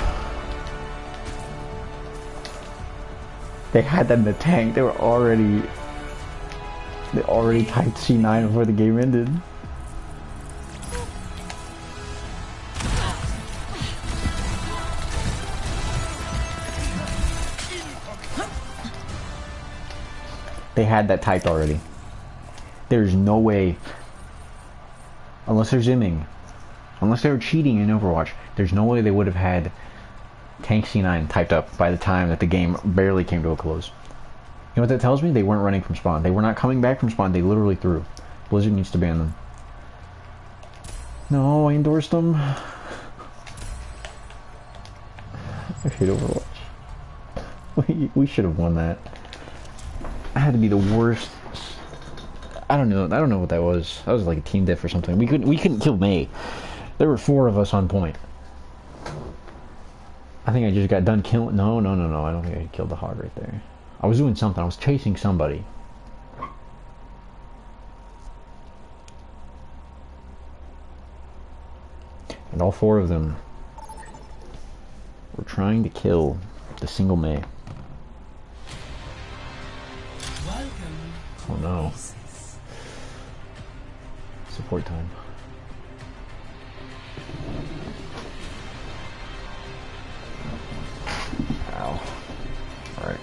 They had that in the tank. They already typed C9 before the game ended. They had that typed already. There's no way, unless they're zimming, unless they were cheating in Overwatch, there's no way they would have had Tank C9 typed up by the time that the game barely came to a close. You know what that tells me? They weren't running from spawn. They were not coming back from spawn. They literally threw. Blizzard needs to ban them. No, I endorsed them. I hate Overwatch. We should have won that. I had to be the worst. I don't know what that was. That was like a team diff or something. We couldn't kill May. There were 4 of us on point. I think I just got done killing. No. I don't think I killed the hog right there. I was doing something. I was chasing somebody. And all 4 of them were trying to kill the single May. Oh no. Support time. Ow. Alright.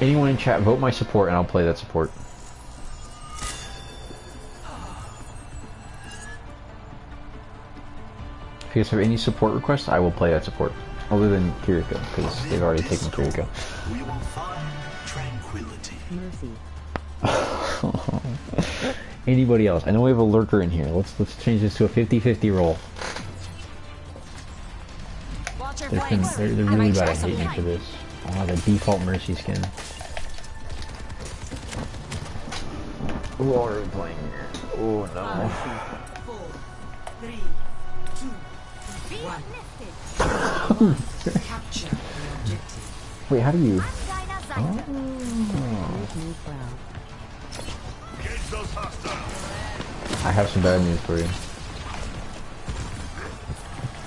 Anyone in chat, vote my support and I'll play that support. If you guys have any support requests, I will play that support. Other than Kiriko, because they've already taken Kiriko. We will find tranquility. Mercy. Anybody else? I know we have a lurker in here. Let's change this to a 50-50 roll. They're really bad at hating me for this. Oh, the default Mercy skin. Who are we playing here? Oh no. 4, 3, 2, 1. Capture the objective. Wait, how do you? I have some bad news for you.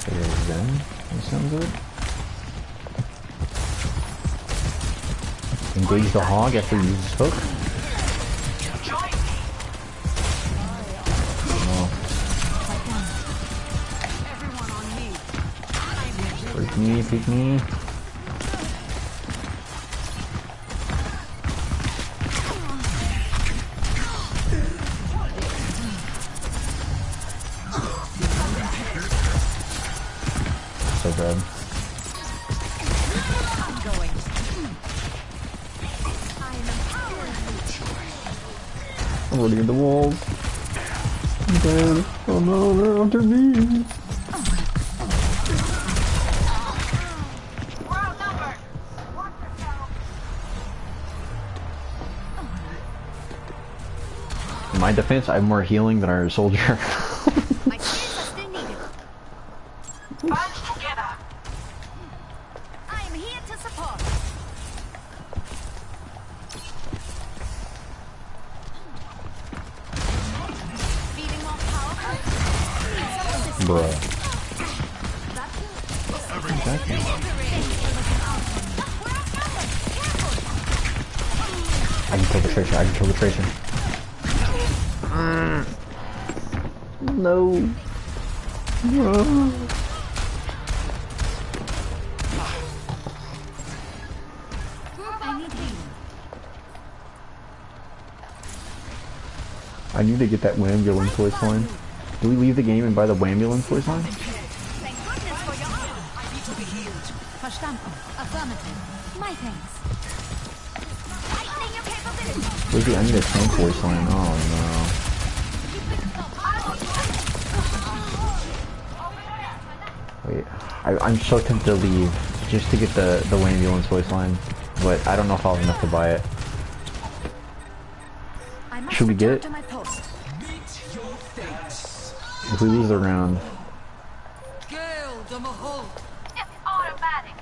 There's them. That sounds good. Engage the hog after he uses hook. Pick me. So bad. I'm running in the walls. I'm dead. Oh no, they're after me. In my defense, I have more healing than our soldier. My skills are still needed. Band together. I am here to support. Feeling more powerful? Bruh. I can kill the tracer. I can kill the tracer. No. No. I need to get that Wambulance voice line. Do we leave the game and buy the Wambulance voice line? Thank goodness for your honor. I need to be healed. Verstanden. Affirmative. My thanks. Tightening your capabilities. Wait, I need a tank voice line. Oh no. Wait, I'm so tempted to leave just to get the Wambulance voice line, but I don't know if I'll have enough to buy it. Should we get it? If we lose the round. It's automatic.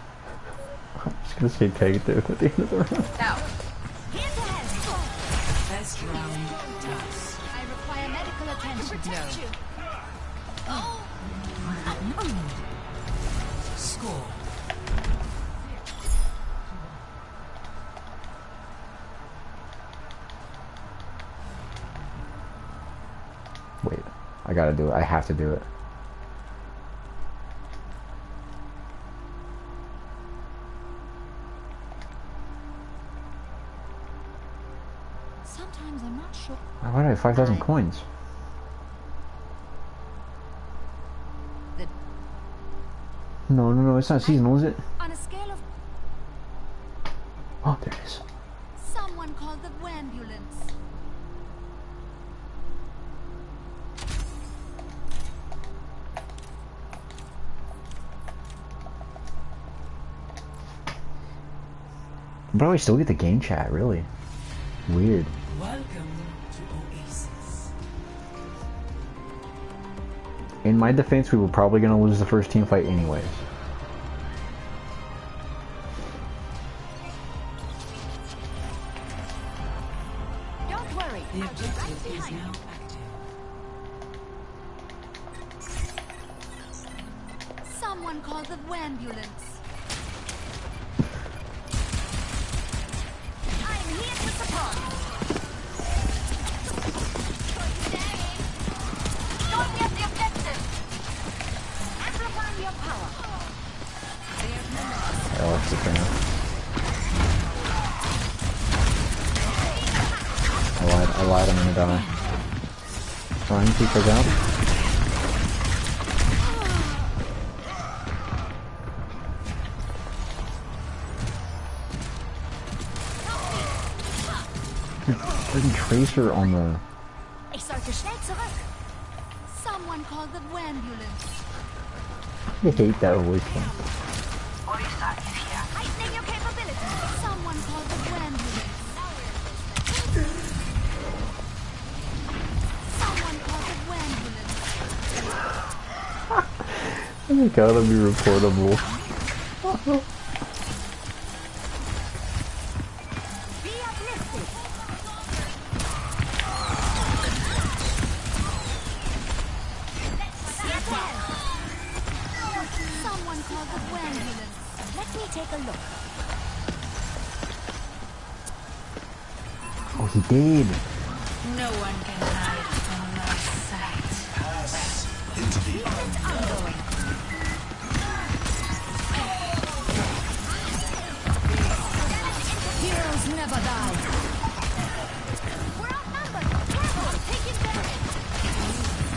I'm just gonna say take it there at the end of the round. Best round done. protect you. Score. Wait, I gotta do it. I have to do it. Sometimes I'm not sure. Why do I have 5,000 coins? The- No, it's not seasonal, is it? On a scale of Oh, there it is. someone called the ambulance. Bro, I still get the game chat, really. Weird. Welcome to Oasis. In my defense, we were probably gonna lose the first team fight anyways. Don't worry. The objective is now active. Someone called the ambulance. I'm here to support. Don't get the objective. Amplifying your power. There's no I lost the thing. I lied, I'm gonna die. Ryan, keep her down. Freaking Tracer on the... Ich sollte schnell zurück. Someone called the ambulance. I hate that voice one. Heightening your capabilities. Someone called the ambulance. Someone called the ambulance. Oh god, that'd be reportable. Be uplifted. Someone called the ambulance. Let me take a look. Oh, he did. No one can hide from my sight. Pass into the Ongoing. Heroes never die. We're outnumbered. Careful, taking damage.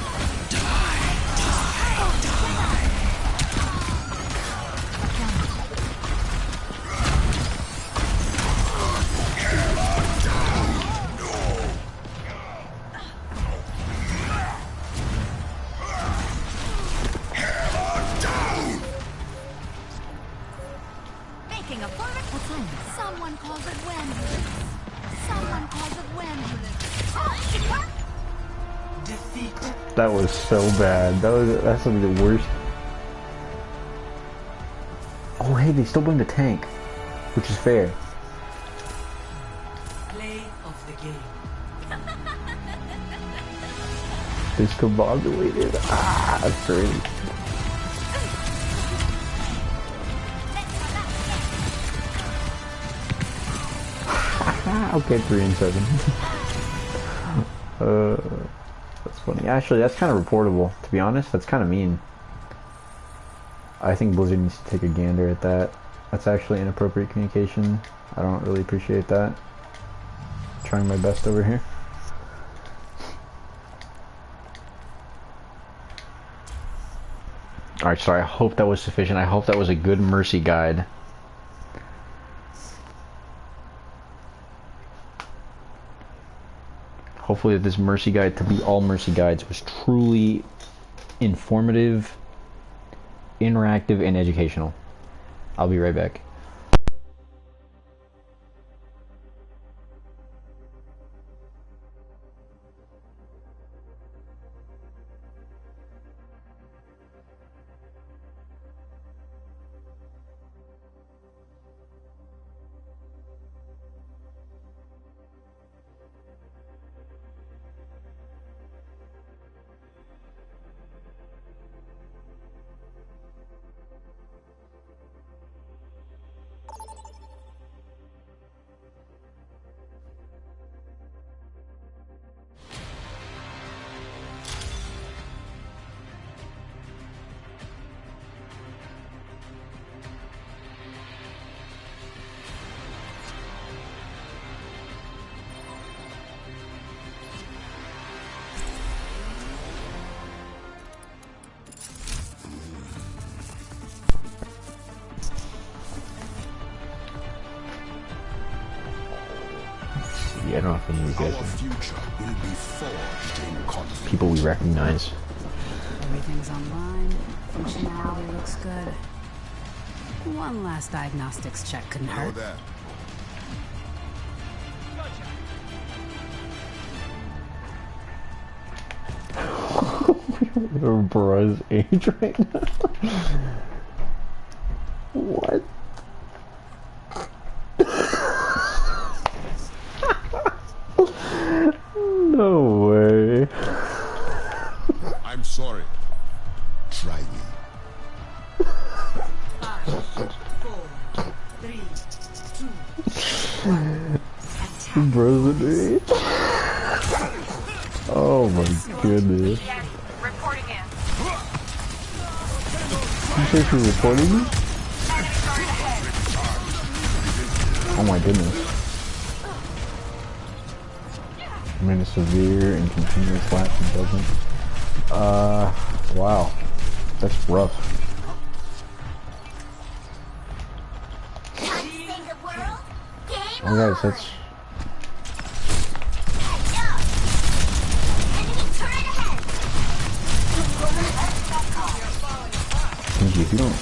Making a forward. What's on? Someone calls it ambulance. Someone calls it ambulance. Oh, it worked. Defeat. That was so bad. That's gonna be the worst. Oh hey, they still bring the tank, which is fair. Play of the game. Discombobulated. Ah, that's crazy. Okay, 3 and 7. That's funny. Actually, that's kind of reportable. To be honest, that's kind of mean. I think Blizzard needs to take a gander at that. That's actually inappropriate communication. I don't really appreciate that. Trying my best over here. Alright, sorry. I hope that was sufficient. I hope that was a good mercy guide. Hopefully this mercy guide, to be all mercy guides, was truly informative, interactive, and educational. I'll be right back. Yeah, I don't know if any of these guys Our are future will be forged in conflict. people we recognize. Everything's online. Functionality looks good. One last diagnostics check couldn't Know hurt. that. Or Bara's age right now. What? No way. I'm sorry. Try me. 5, 4, 3, 2. Bro's an age. Oh my goodness. Reporting in. You say you're reporting me? Oh my goodness. I'm in a severe and continuous lapse in judgment. Wow. That's rough. Oh guys, that's... Thank you, if you don't...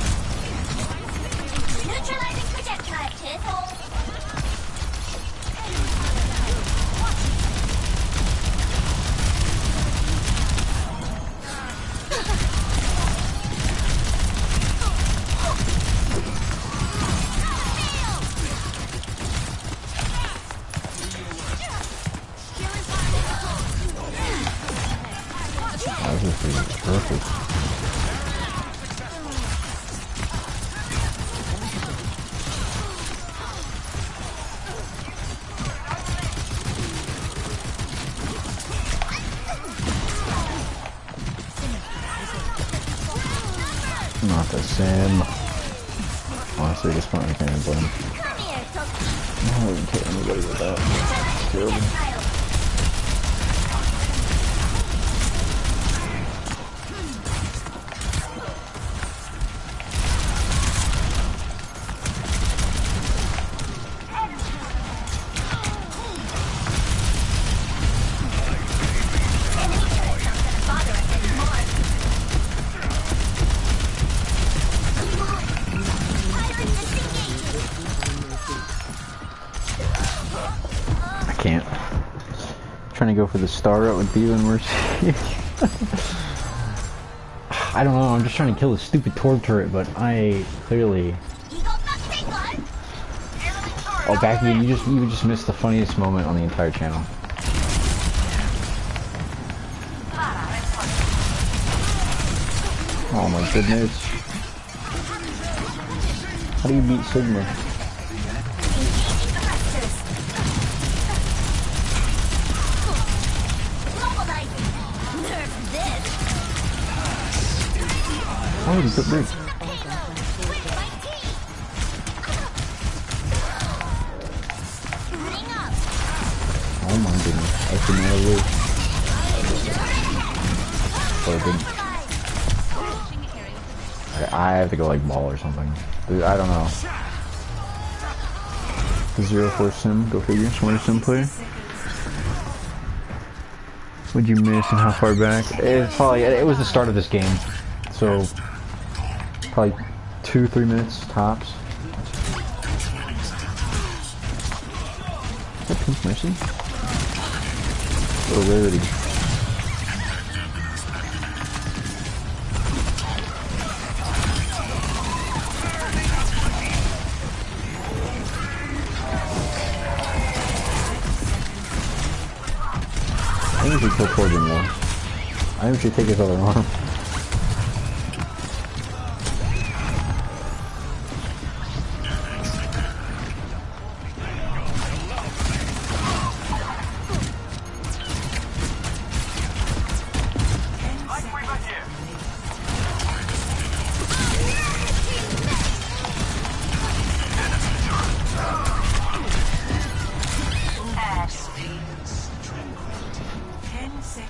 Neutralizing projectile table. That was just perfect. Not the same. Honestly, this point I can't even blame. I wouldn't kill anybody with that. It's terrible. I can't. I'm trying to go for the star route with you and Mercy. I don't know, I'm just trying to kill the stupid torp turret, but I clearly... Oh, back you just missed the funniest moment on the entire channel. Oh my goodness. How do you beat Sigma? Oh, he took me. Oh my goodness. I should never lose. But I didn't. I have to go like ball or something. Dude, I don't know. The 0-4 sim, go figure. Smarter sim player. What'd you miss and how far back? It's probably, it was the start of this game. So, probably 2-3 minutes tops. Is that pink mercy? What a rarity. I think we should kill Corbin more. I think we should take his other arm.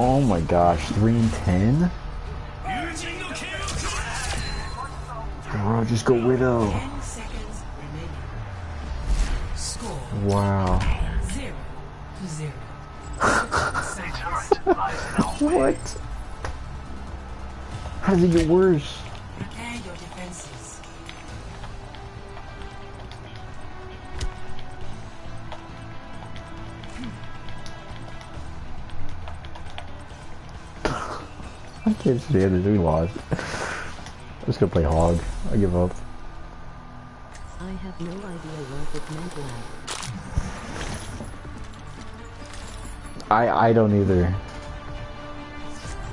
Oh my gosh, 3 and 10? Bro, just go Widow. Wow. to 0. What? How does it get worse? Prepare your defenses. I can't stand it. We lost. I'm just gonna play Hog. I give up. I have no idea what it meant lag. I don't either.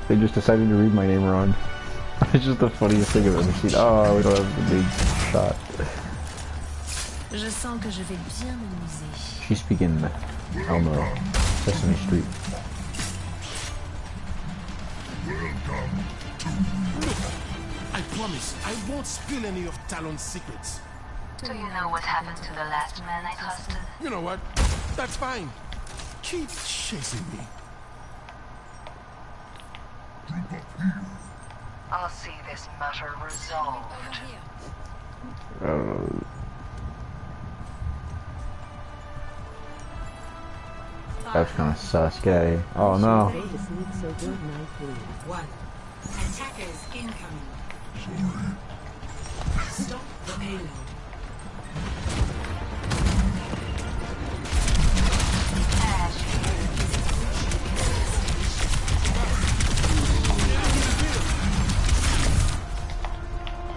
They just decided to read my name wrong. It's just the funniest thing I've ever seen. Oh, we don't have the big shot. Je sens que je vais bien m'amuser. She's speaking Elmo, Sesame Street. I promise, I won't spill any of Talon's secrets. Do you know what happened to the last man I trusted? You know what? That's fine. Keep chasing me. I'll see this matter resolved. That's kind of sus. Get out of here. Oh no. Go to sleep so good night, please. 1. Attackers incoming. Stop the payload.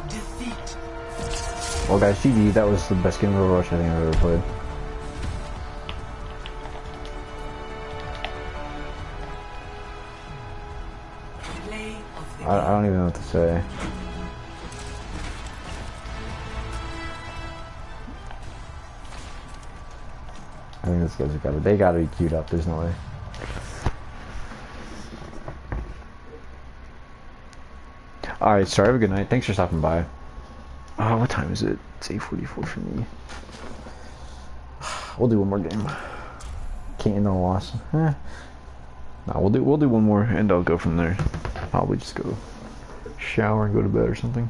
Defeat. Well guys, GG, that was the best game of Overwatch I think I've ever played. Play of the I don't even know what to say. I think these guys have they gotta be queued up, there's no way. Alright, sorry, have a good night. Thanks for stopping by. What time is it? It's 8:44 for me. We'll do one more game. Can't end on a loss. Nah, we'll do one more and I'll go from there. Probably just go shower and go to bed or something.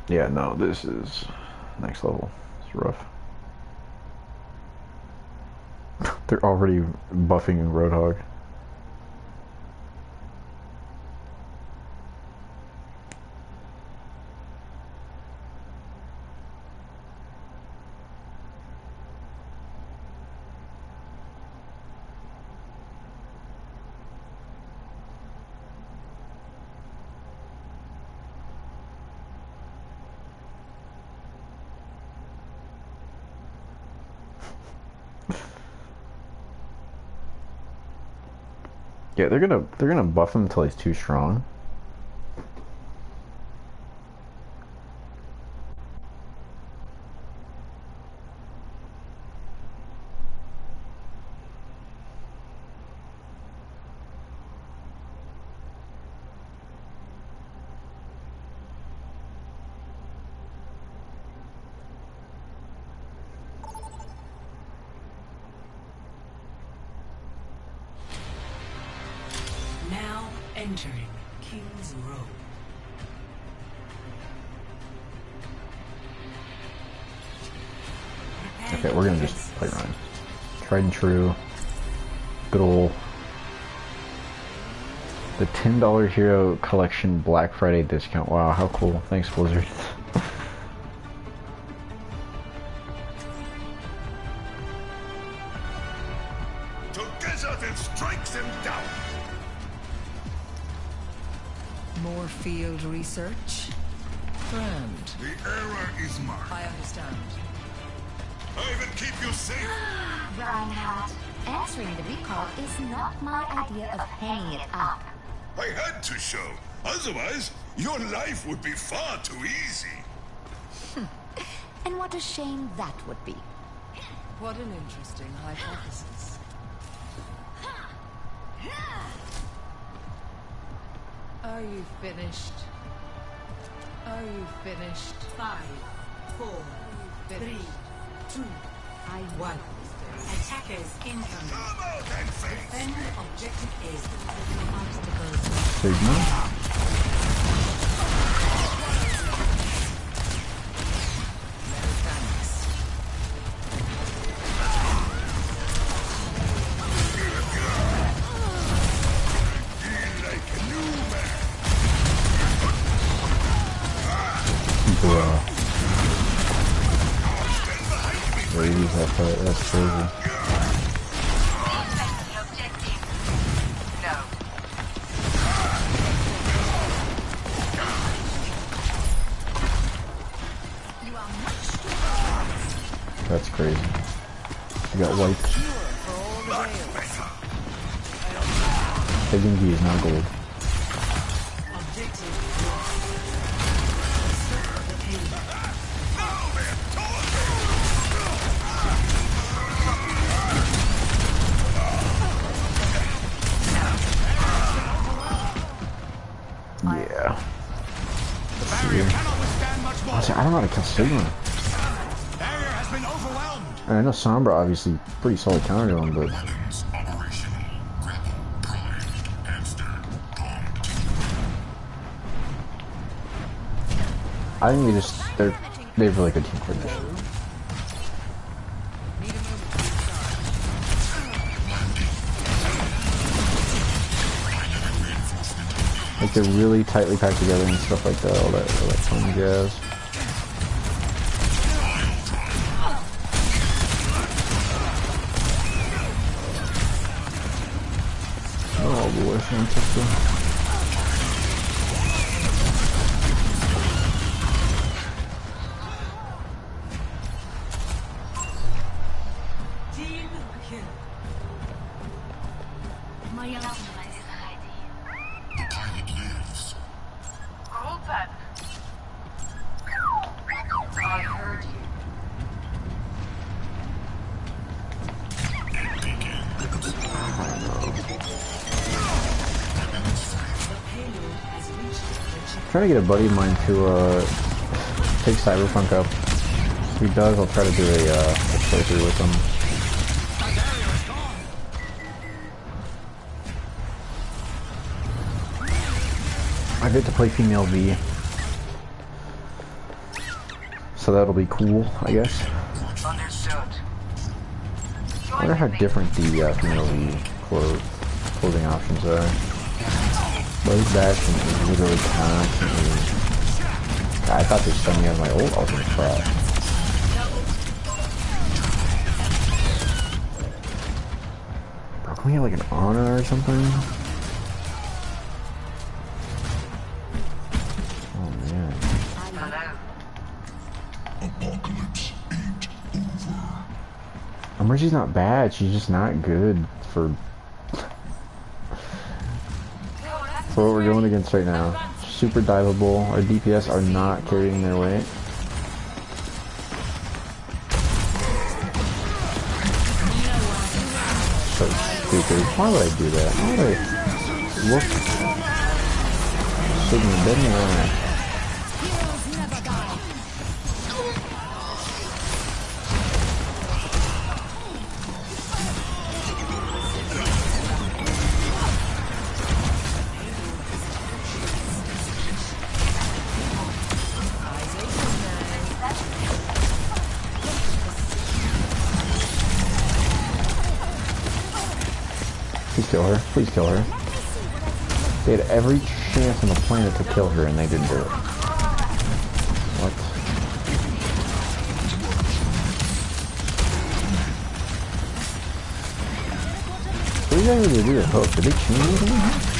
Yeah, no, this is next level. It's rough. They're already buffing Roadhog. Yeah, they're gonna buff him until he's too strong. now entering King's Row. Okay, we're gonna just play Ryan. Tried and true. Good ol' the $10 Hero Collection Black Friday discount. Wow, how cool. Thanks, Blizzard. Together then strike them down. More field research? Grand. The error is marked. I understand. I will keep you safe. Reinhardt, answering the recall is not my idea of hanging it up. I had to show. Otherwise, your life would be far too easy. And what a shame that would be. What an interesting hypothesis. Are you finished? Are you finished? 5, 4, 3, 2, 1. Attackers incoming. Come out and face. Defend objective A. Sigma. No thanks. but that's crazy. No. That's crazy. You got wiped. Taking V is not gold. Yeah. The barrier cannot withstand much more. I don't know how to kill Sigma. Barrier has been overwhelmed. I know Sombra obviously pretty solid counter to him, but Weapons operational. Grapple prime. Hamster armed. I think they have really good team coordination. Like they're really tightly packed together and stuff like that, all that fun jazz. Oh boy, Francesco. Team kill. The pilot lives. Gruppen. I heard you. I'm trying to get a buddy of mine to take Cyberpunk up. If he does, I'll try to do a playthrough with him. I get to play female V, so that'll be cool, I guess. Understood. I wonder how different the female V clothing options are. Those bashing is literally constantly. I thought they sent me out of my old ultimate crap. Bro, can we have like an Ana or something? Oh man. Apocalypse ain't over. Emergency's not bad, she's just not good for what we're going against right now. Super diveable. Our DPS are not carrying their weight. So stupid. Why would I do that? Why would I look Sigma dead in the eye? Please kill her. Please kill her. They had every chance on the planet to kill her and they didn't do it. What? What do you guys really do to hook? Did they change anything?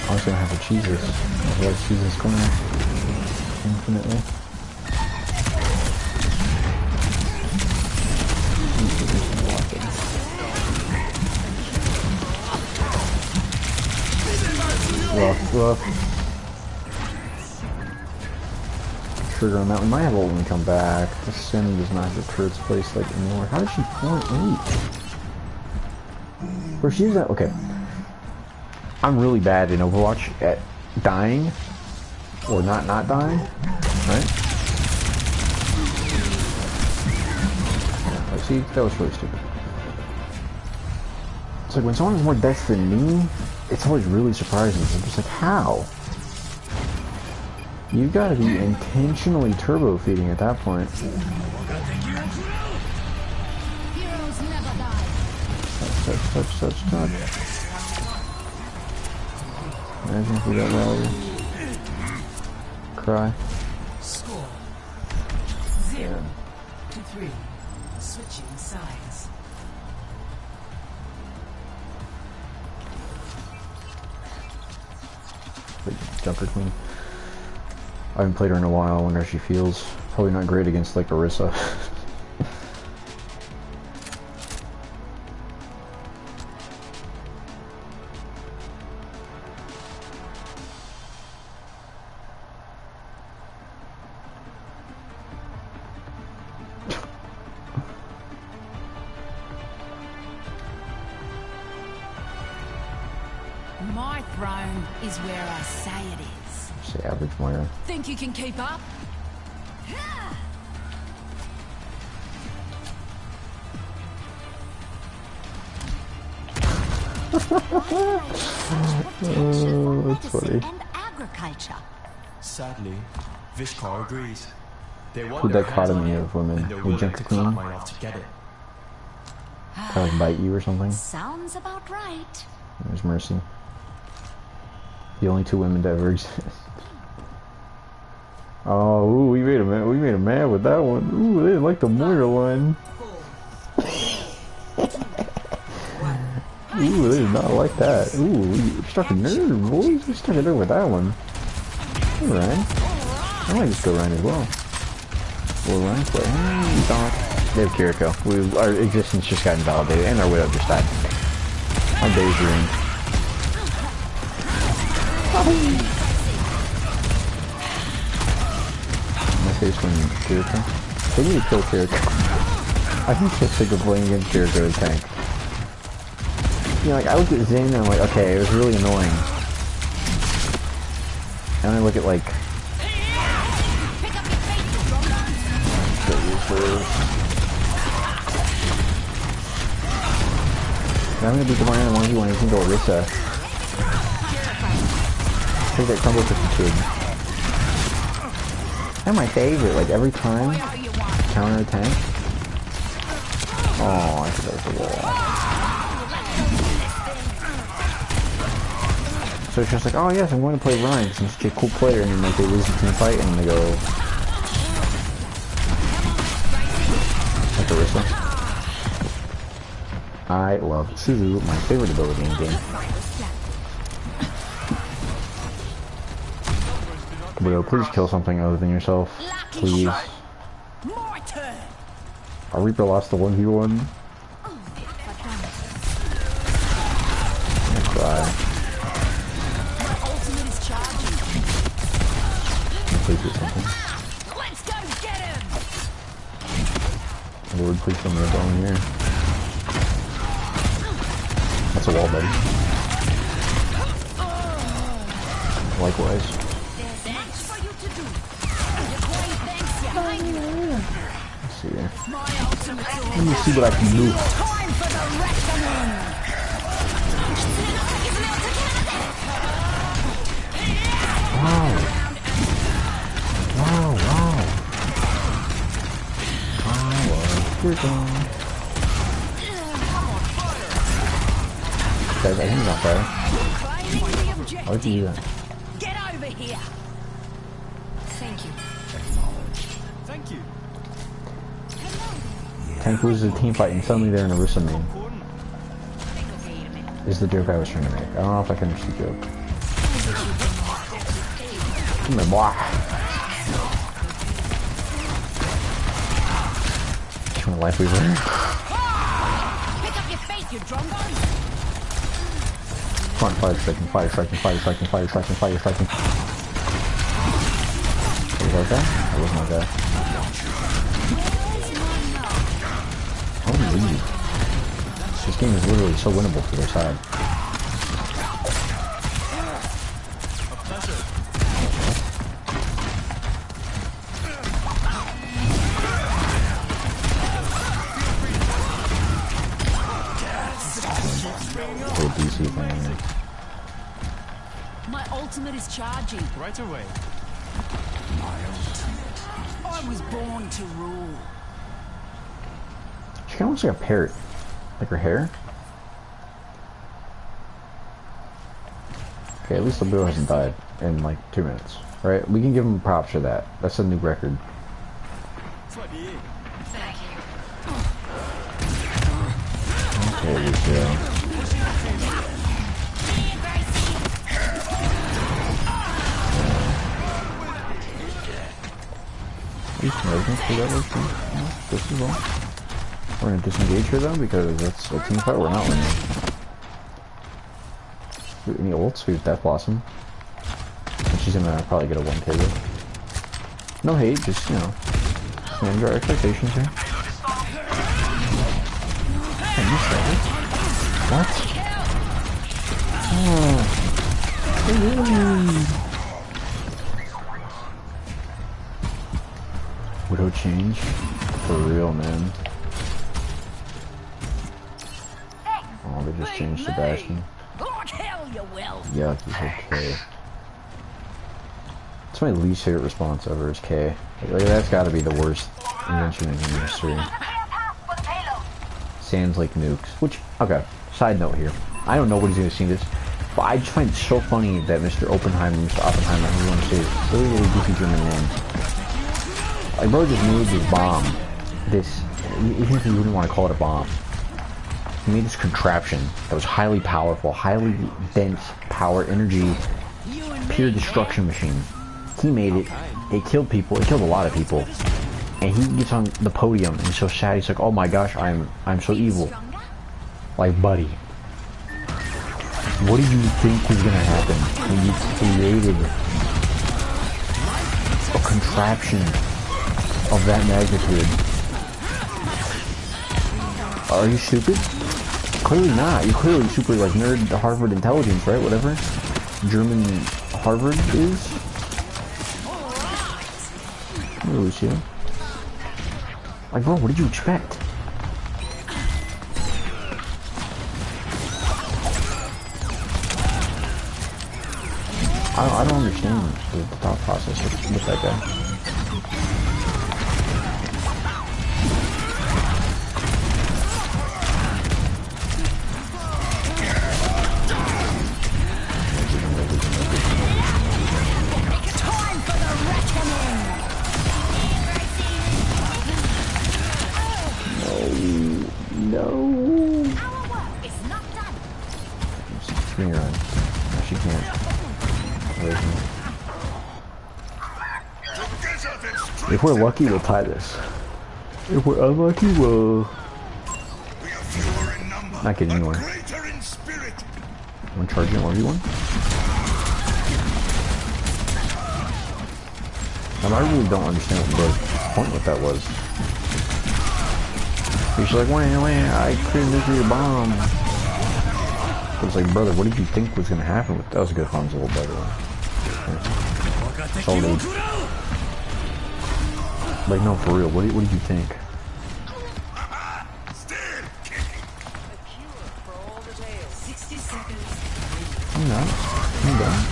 I was gonna have a cheeses. I like cheeses corner infinitely. Rough. Trigger on that one. Might have Olin come back. The Sim does not have the turret's place like anymore. How did she point 8? Where she is at? Okay. I'm really bad in Overwatch at dying or not dying, right? Yeah, see, that was really stupid. like when someone has more deaths than me, it's always really surprising. I'm just like, how? You gotta be intentionally turbo feeding at that point. Heroes never die. Touch. Imagine if we got rally. Cry. Score 0-3. Switching sides. Jumper queen. I haven't played her in a while. I wonder how she feels. Probably not great against like Orisa. My throne is where I say it is. Say average Moira. Think you can keep up? Oh, that's funny. And agriculture. Sadly, Vishkar agrees. They want Who their dichotomy hands on of women? it, and they're Who willing jump to the cut queen? mine off to get it. Kind of bite you or something? Sounds about right. There's Mercy. The only two women to ever exist. Oh, ooh, we made a man with that one. Ooh, they didn't like the Moira line. Ooh, they did not like that. Ooh, we struck a nerve, boys. We struck a nerve with that one. Hey, Ryan. I might just go Ryan as well. Or Ryan play. They have Kiriko. Our existence just got invalidated, and our widow just died. Our days are in. My face when Kiriko. They need to kill Kiriko. I think so sick of playing against Kiriko as tank. You know, like, I look at Zane and I'm like, okay, it was really annoying. And I look at, like... I'm gonna beat the Moira 1v1, he's gonna go Orisa. Take that combo 52. That's my favorite, like, every time, counter attack. Oh, I forgot the wall. So it's just like, oh yes, I'm going to play Ryan because I'm such a cool player, and then like they lose the team fight, and they go like Orisa. I love Suzu, my favorite ability in the game. Bro, please kill something other than yourself, please. Our Reaper lost the 1v1. I cry. Please do something. Let's go get him! Lord, please tell me to go in here. That's a wall, buddy. Likewise. Thanks for you to do. Let's see here. Let me see what I can do. Time for the reckoning! Wow. You're gone. Guys, I think he's on fire. Why would you do that? Get over here! Thank you. Thank you. Tank loses a team fight and suddenly they're in a Orisa main. Is the joke I was trying to make. I don't know if I can understand the joke. Come here, boy. Life weaver. Pick up your face, you drumbo! Come on, 5 seconds. Was that that? That was not that. Holy. This game is literally so winnable for their side. ultimate is charging. Right away. I was born to rule. She kind of looks like a parrot. Like her hair. Okay, at least the Bill hasn't died in like 2 minutes. Right? We can give him props for that. That's a new record. Thank you. Okay, Lucio. You can open for that work too. No, this as well. We're gonna disengage her though because that's a team fight we're not winning. Any ults? We have Death Blossom. And she's gonna probably get a 1k with. No hate, just, you know, manage our expectations here. I missed that. What? Oh. Widow change? For real, man. Oh, they just changed Sebastian. Like hell you will. Yuck, he's okay. That's my least favorite response ever is K. Like, that's gotta be the worst invention in human history. Sans like nukes. Which, okay, side note here. I don't know what he's gonna see this, but I just find it so funny that Mr. Oppenheimer, Mr. Oppenheimer, who wants to say this really, really goofy German name. Like, bro just made this bomb. This, even if you wouldn't want to call it a bomb. He made this contraption that was highly powerful, highly dense power, energy, pure destruction machine. He made it. It killed people. It killed a lot of people. And he gets on the podium and he's so sad. He's like, "Oh my gosh, I'm so evil." Like, buddy, what do you think was gonna happen when you created a contraption of that magnitude? Are you stupid? Clearly not. You're clearly super, like, nerd Harvard intelligence, right? Whatever German Harvard is. Hey, Lucio. Like, bro, what did you expect? I don't understand the thought process with that guy. If we're lucky, we'll tie this. If we're unlucky, we'll not get anywhere. I'm charging 1v1. I really don't understand what the point with that was. He's like, wah, I created a nuclear bomb. But it's like, brother, what did you think was gonna happen with that? Was a good Hanzo, by the way. Solid. Like, no, for real, what did you think? I'm not. I'm done.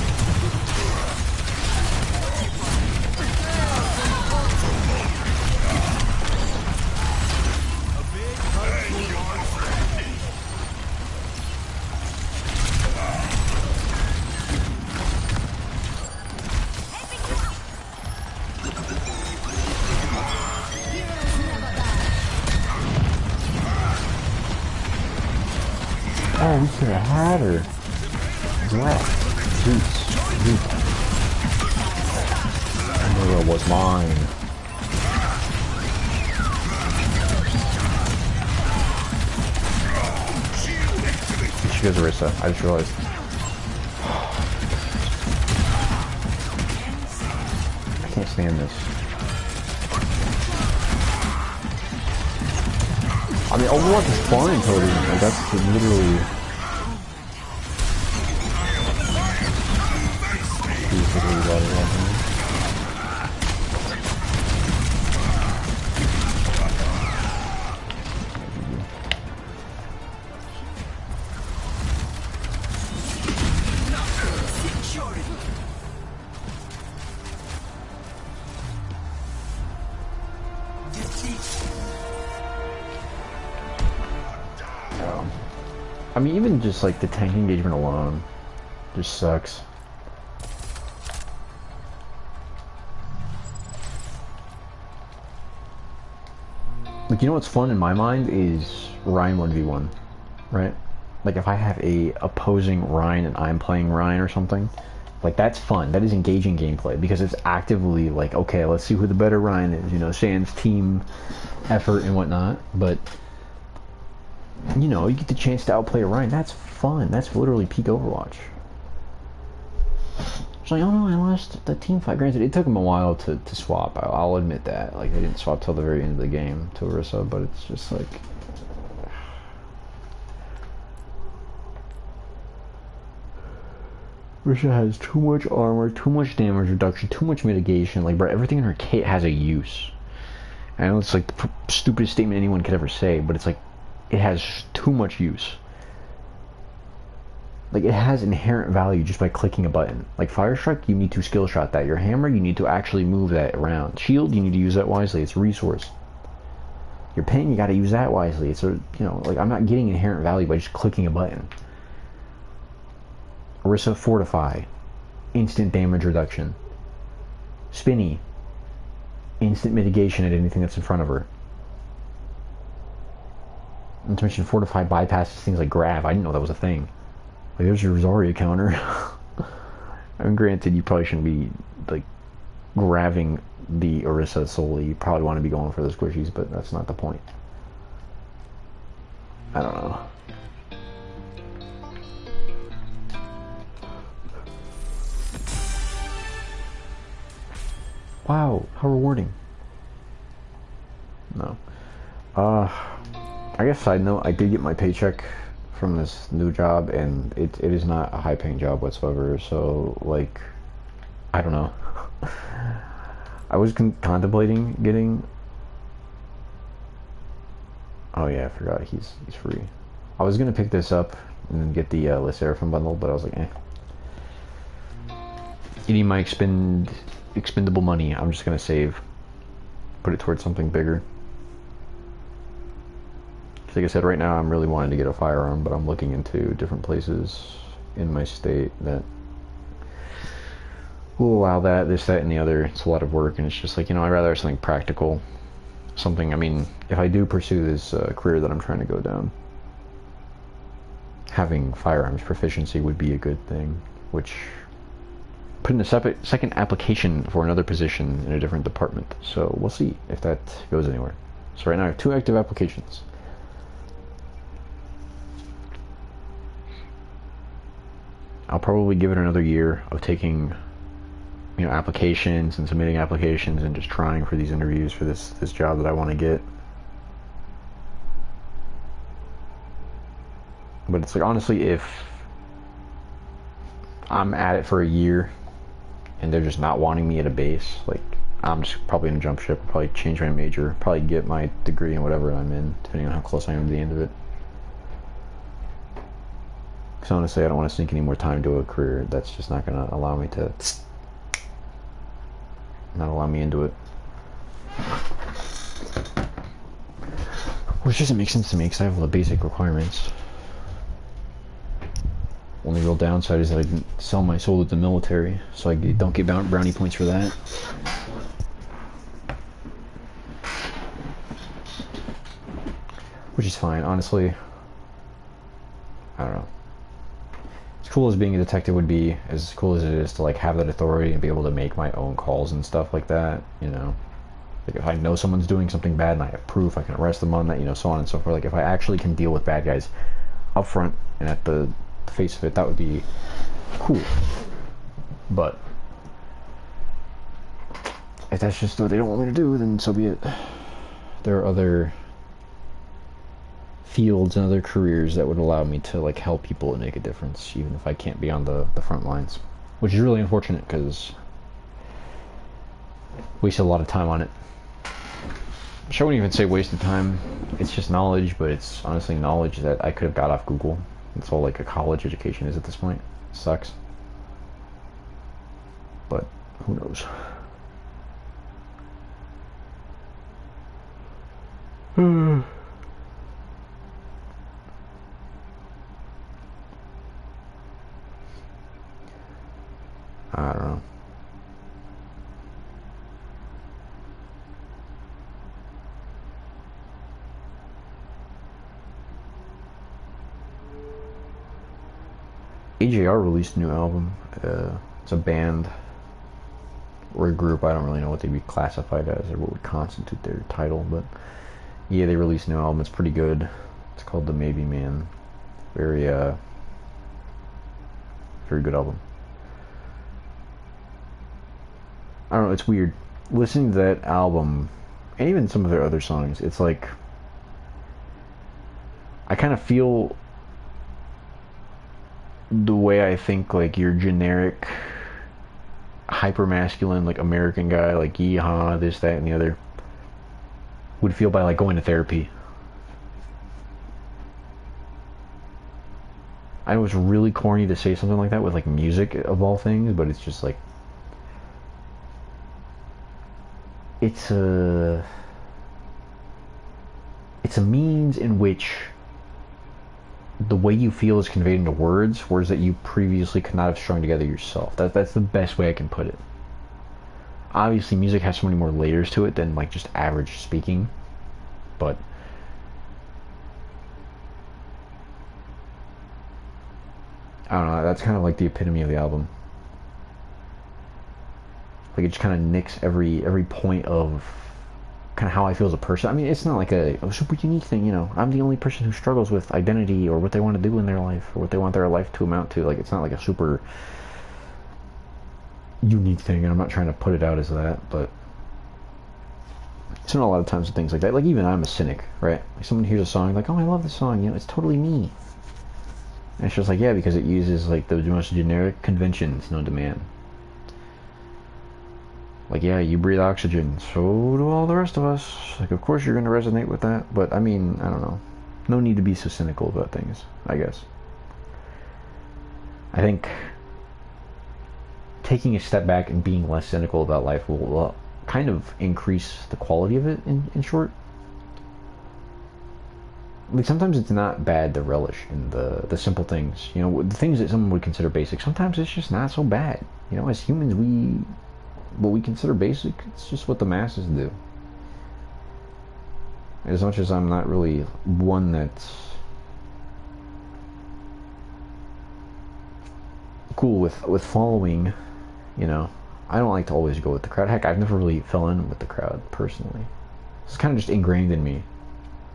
Oh, we could have had her. Left. Zeus. Amira was mine. She goes Orisa. I just realized. I can't stand this. I mean, Overwatch is fun until the end. Like, that's literally... I mean, even just like the tank engagement alone just sucks. Like, you know what's fun in my mind is Ryan 1v1, right? Like, if I have a opposing Ryan and I'm playing Ryan or something, like, that's fun. That is engaging gameplay because it's actively like, okay, let's see who the better Ryan is, you know, sans team effort and whatnot. But, you know, you get the chance to outplay a Ryan. That's fun. That's literally peak Overwatch. It's like, oh no, I lost the team fight. Granted, it took them a while to swap. I'll admit that. Like, they didn't swap till the very end of the game to Orisa, but it's just like... Orisa has too much armor, too much damage reduction, too much mitigation. Like, bro, everything in her kit has a use. I know it's like the stupidest statement anyone could ever say, but it's like, it has too much use. Like, it has inherent value just by clicking a button. Like, Fire Strike, you need to skill shot that. Your hammer, you need to actually move that around. Shield, you need to use that wisely. It's a resource. Your pen, you gotta use that wisely. It's a, you know, like, I'm not getting inherent value by just clicking a button. Orisa, Fortify. Instant damage reduction. Spinny. Instant mitigation at anything that's in front of her. Not to mention Fortify bypasses things like Grav. I didn't know that was a thing. Like, there's your Zarya counter. I mean, granted, you probably shouldn't be, like, grabbing the Orisa solely. You probably want to be going for the squishies, but that's not the point. I don't know. Wow, how rewarding. No. I guess side note, I did get my paycheck from this new job, and it is not a high-paying job whatsoever, so, like, I don't know. I was contemplating getting... Oh yeah, I forgot, he's free. I was gonna pick this up and then get the Le Seraphim bundle, but I was like, eh. Eating my expendable money, I'm just gonna save. Put it towards something bigger. Like I said, right now I'm really wanting to get a firearm, but I'm looking into different places in my state that will allow that, this, that, and the other. It's a lot of work, and it's just like, you know, I'd rather have something practical. Something, I mean, if I do pursue this career that I'm trying to go down, having firearms proficiency would be a good thing, which put in a second application for another position in a different department. So we'll see if that goes anywhere. So right now I have 2 active applications. I'll probably give it another year of taking, you know, applications and submitting applications and just trying for these interviews for this job that I want to get. But it's like, honestly, if I'm at it for a year and they're just not wanting me at a base, like, I'm just probably gonna jump ship, probably change my major, probably get my degree in whatever I'm in, depending on how close I am to the end of it. Because honestly, I don't want to sink any more time to a career that's just not going to allow me to... not allow me into it. Which doesn't make sense to me, because I have all the basic requirements. Only real downside is that I didn't sell my soul to the military, so I don't get brownie points for that. Which is fine, honestly. I don't know. As cool as being a detective would be, as cool as it is to like have that authority and be able to make my own calls and stuff like that, you know. Like if I know someone's doing something bad and I have proof, I can arrest them on that, you know, so on and so forth. Like if I actually can deal with bad guys up front and at the face of it, that would be cool. But if that's just what they don't want me to do, then so be it. There are other fields and other careers that would allow me to like help people and make a difference, even if I can't be on the front lines, which is really unfortunate because wasted a lot of time on it. I wouldn't even say wasted time. It's just knowledge, but it's honestly knowledge that I could have got off Google. That's all like a college education is at this point. It sucks, but who knows. AJR released a new album. It's a band or a group. I don't really know what they'd be classified as or what would constitute their title, but yeah, they released a new album. It's pretty good. It's called The Maybe Man. Very good album. I don't know, it's weird. Listening to that album, and even some of their other songs, it's like, I kind of feel the way I think, like, your generic, hyper-masculine, like, American guy, like, yeehaw, this, that, and the other, would feel by, like, going to therapy. I know it's really corny to say something like that with, like, music, of all things, but it's just, like, it's a means in which the way you feel is conveyed into words that you previously could not have strung together yourself. That's the best way I can put it. Obviously, music has so many more layers to it than, like, just average speaking, but I don't know, that's kind of like the epitome of the album. Like, it just kind of nicks every point of kind of how I feel as a person. I mean, it's not like a super unique thing, you know. I'm the only person who struggles with identity or what they want to do in their life or what they want their life to amount to. Like, it's not like a super unique thing, and I'm not trying to put it out as that, but it's not a lot of times with things like that. Like, even I'm a cynic, right? Like, someone hears a song, like, oh, I love this song, you know, it's totally me. And it's just like, yeah, because it uses, like, the most generic conventions known to man. Like, yeah, you breathe oxygen, so do all the rest of us. Like, of course you're going to resonate with that, but, I mean, I don't know. No need to be so cynical about things, I guess. I think taking a step back and being less cynical about life will kind of increase the quality of it, in short. Like, sometimes it's not bad to relish in the simple things. You know, the things that someone would consider basic, sometimes it's just not so bad. You know, as humans, what we consider basic, it's just what the masses do. As much as I'm not really one that's cool with following, you know, I don't like to always go with the crowd. Heck, I've never really fell in with the crowd, personally. It's kind of just ingrained in me.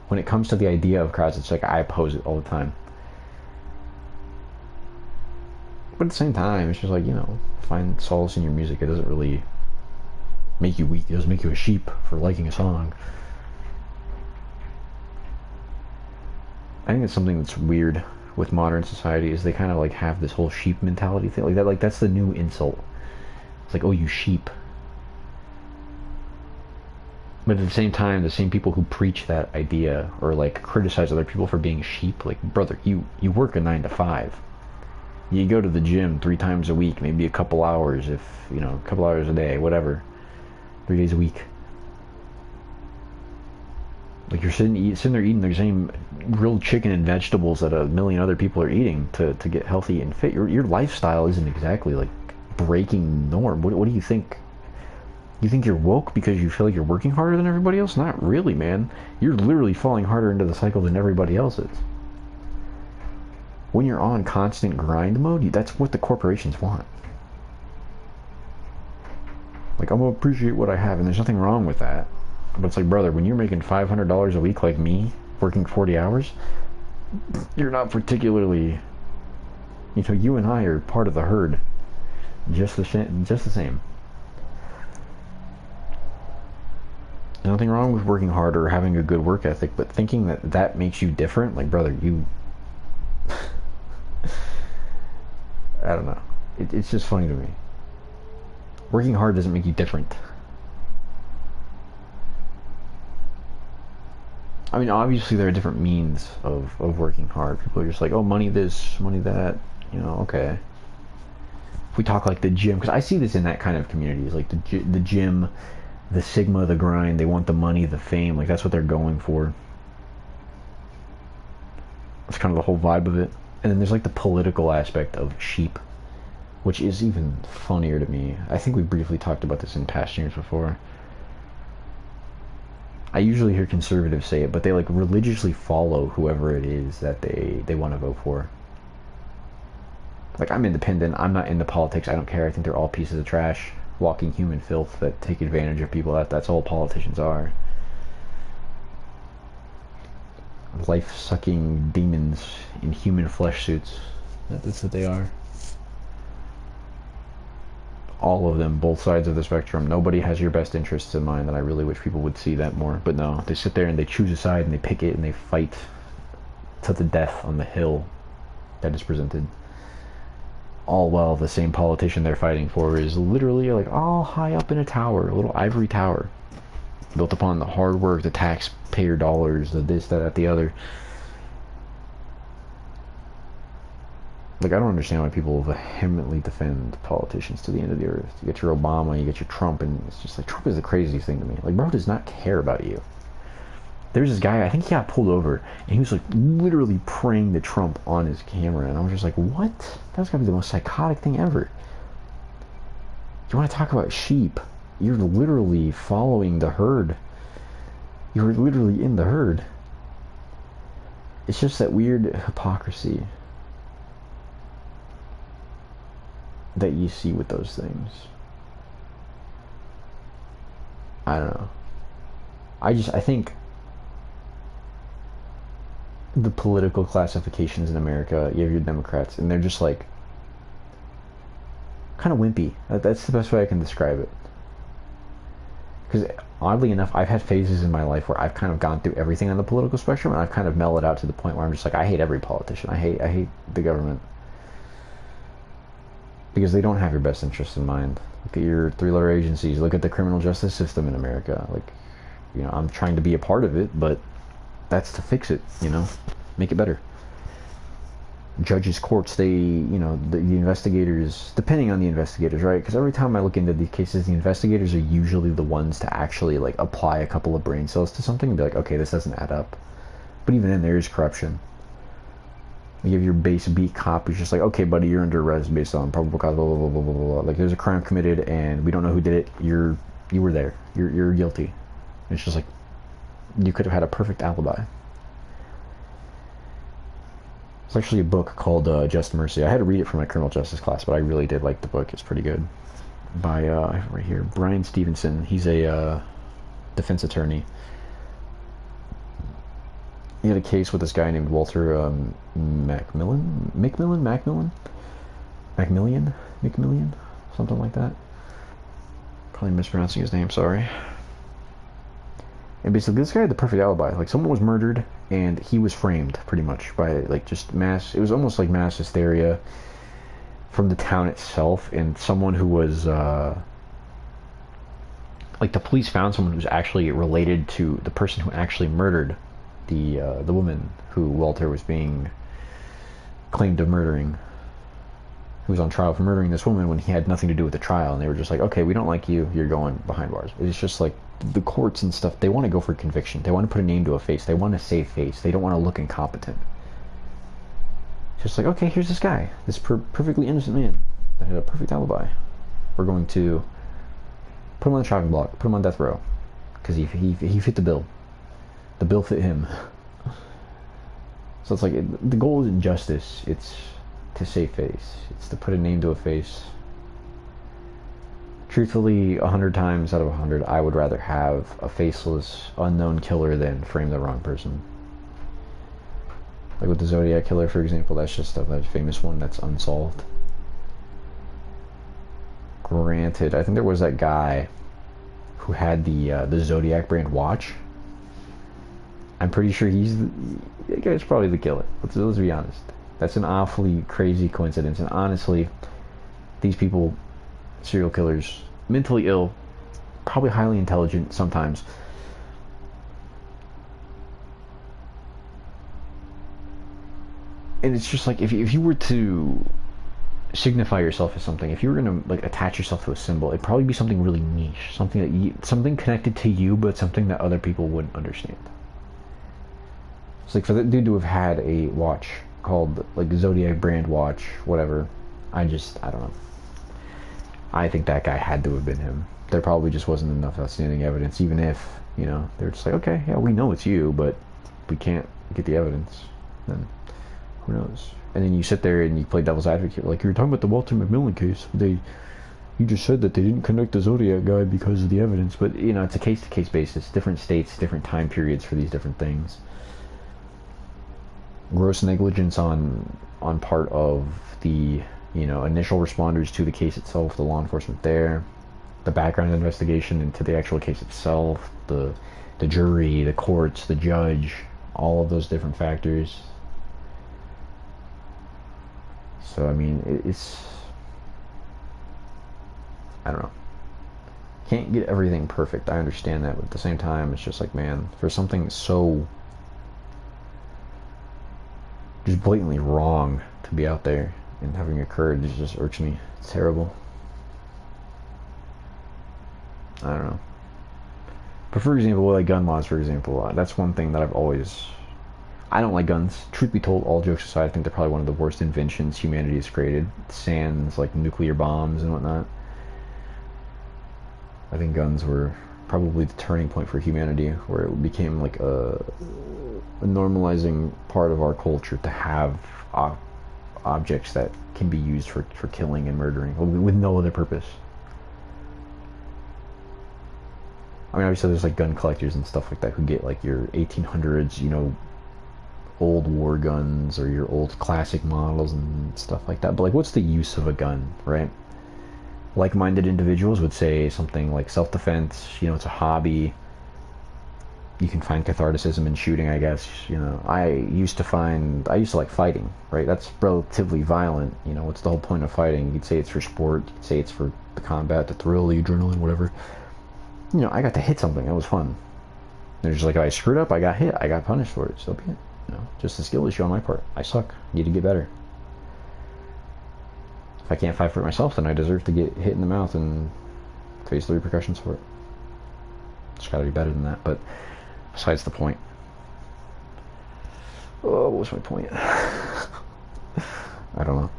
When it comes to the idea of crowds, it's like I oppose it all the time. But at the same time, it's just like, you know, find solace in your music. It doesn't really make you weak. It doesn't make you a sheep for liking a song. I think it's something that's weird with modern society is they kind of like have this whole sheep mentality thing. Like that, like that's the new insult. It's like, oh, you sheep. But at the same time, the same people who preach that idea or like criticize other people for being sheep, like, brother, you work a 9 to 5. You go to the gym 3 times a week, maybe a couple hours, if, you know, a couple hours a day, whatever. 3 days a week. Like, you're sitting there eating the same grilled chicken and vegetables that a million other people are eating to get healthy and fit. Your lifestyle isn't exactly like breaking norm. What do you think? You think you're woke because you feel like you're working harder than everybody else? Not really, man. You're literally falling harder into the cycle than everybody else is. When you're on constant grind mode, that's what the corporations want. Like, I'm gonna appreciate what I have, and there's nothing wrong with that. But it's like, brother, when you're making $500 a week like me, working 40 hours, you're not particularly, you know, you and I are part of the herd. Just the same. There's nothing wrong with working hard or having a good work ethic, but thinking that makes you different, like, brother, you... I don't know. It's just funny to me. Working hard doesn't make you different. I mean, obviously there are different means of working hard. People are just like, oh, money this, money that, you know, okay. If we talk like the gym, because I see this in that kind of communities, like the gym, the Sigma, the grind, they want the money, the fame, like that's what they're going for. That's kind of the whole vibe of it. And then there's like the political aspect of sheep, which is even funnier to me. I think we briefly talked about this in past years before. I usually hear conservatives say it, but they like religiously follow whoever it is that they want to vote for. Like, I'm independent. I'm not into politics. I don't care. I think they're all pieces of trash, walking human filth that take advantage of people. That's all politicians are. Life-sucking demons in human flesh suits. That's what they are. All of them, both sides of the spectrum. Nobody has your best interests in mind, and I really wish people would see that more. But no, they sit there and they choose a side and they pick it and they fight to the death on the hill that is presented. All while the same politician they're fighting for is literally like all high up in a tower, a little ivory tower, built upon the hard work, the taxpayer dollars, the this, that, the other. Like, I don't understand why people vehemently defend politicians to the end of the earth. You get your Obama, you get your Trump, and it's just like, Trump is the craziest thing to me. Like, bro does not care about you. There's this guy, I think he got pulled over, and he was like literally praying to Trump on his camera, and I was just like, what? That's gotta be the most psychotic thing ever. You want to talk about sheep? You're literally following the herd. You're literally in the herd. It's just that weird hypocrisy that you see with those things. I don't know. I think the political classifications in America, you have your Democrats, and they're just like kind of wimpy. That's the best way I can describe it. Because oddly enough, I've had phases in my life where I've kind of gone through everything on the political spectrum, and I've kind of mellowed out to the point where I'm just like, I hate every politician. I hate the government. Because they don't have your best interests in mind. Look at your three-letter agencies. Look at the criminal justice system in America. Like, you know, I'm trying to be a part of it, but that's to fix it, you know? Make it better. Judges, courts, they, you know, the investigators, depending on the investigators, right? Because every time I look into these cases, the investigators are usually the ones to actually, like, apply a couple of brain cells to something and be like, okay, this doesn't add up. But even then, there is corruption. You have your base beat cop who's just like, okay, buddy, you're under arrest based on probable cause, blah, blah, blah, blah, blah, blah. Like, there's a crime committed, and we don't know who did it. You were there. You're guilty. And it's just like, you could have had a perfect alibi. It's actually a book called Just Mercy. I had to read it for my criminal justice class, but I really did like the book. It's pretty good. By, right here, Brian Stevenson. He's a defense attorney. He had a case with this guy named Walter Macmillan, something like that. Probably mispronouncing his name, sorry. And basically, this guy had the perfect alibi. Like, someone was murdered, and he was framed, pretty much, by, like, just mass... It was almost like mass hysteria from the town itself, and someone who was, like, the police found someone who was actually related to the person who actually murdered the woman who Walter was being claimed of murdering, who was on trial for murdering this woman when he had nothing to do with the trial, and they were just like, okay, we don't like you, you're going behind bars. It's just like the courts and stuff, they want to go for conviction, they want to put a name to a face, they want to save face, they don't want to look incompetent. It's just like, okay, here's this guy, this perfectly innocent man that had a perfect alibi. We're going to put him on the chopping block, put him on death row, because he fit the bill. The bill fit him. So it's like, the goal isn't justice, it's to save face. It's to put a name to a face. Truthfully, 100 times out of 100, I would rather have a faceless, unknown killer than frame the wrong person. Like with the Zodiac Killer, for example, that's just a famous one that's unsolved. Granted, I think there was that guy who had the Zodiac brand watch. I'm pretty sure that guy's probably the killer. Let's be honest. That's an awfully crazy coincidence. And honestly, these people, serial killers, mentally ill, probably highly intelligent sometimes. And it's just like, if you were to signify yourself as something, if you were gonna like attach yourself to a symbol, it'd probably be something really niche, something connected to you, but something that other people wouldn't understand. It's like for that dude to have had a watch called like Zodiac brand watch, whatever. I don't know. I think that guy had to have been him. There probably just wasn't enough outstanding evidence, even if, you know, they're just like, okay, yeah, we know it's you, but we can't get the evidence. Then who knows? And then you sit there and you play devil's advocate, like, you're talking about the Walter McMillan case. You just said that they didn't convict the Zodiac guy because of the evidence, but, you know, it's a case-to-case basis. Different states, different time periods for these different things. Gross negligence on part of the, you know, initial responders to the case itself, the law enforcement there, the background investigation into the actual case itself, the jury, the courts, the judge, all of those different factors. So, I mean, it's... I don't know. Can't get everything perfect, I understand that, but at the same time, it's just like, man, for something so just blatantly wrong to be out there and having occurred, it just irks me. It's terrible. I don't know. But for example, like gun laws, for example, that's one thing that I've always... I don't like guns. Truth be told, all jokes aside, I think they're probably one of the worst inventions humanity has created. Sans, like, nuclear bombs and whatnot. I think guns were probably the turning point for humanity, where it became like a normalizing part of our culture to have objects that can be used for killing and murdering with no other purpose. I mean, obviously there's like gun collectors and stuff like that who get like your 1800s, you know, old war guns or your old classic models and stuff like that. But like, what's the use of a gun, right? Like-minded individuals would say something like self-defense, you know, it's a hobby. You can find catharticism in shooting, I guess. You know, I used to like fighting, right? That's relatively violent. You know, what's the whole point of fighting? You'd say it's for sport, you'd say it's for the combat, the thrill, the adrenaline, whatever. You know, I got to hit something, that was fun. There's just like, if I screwed up, I got hit, I got punished for it, so be it. You know, just a skill issue on my part. I suck, need to get better. If I can't fight for it myself, then I deserve to get hit in the mouth and face the repercussions for it. Just gotta be better than that, but besides the point. Oh, what was my point? I don't know.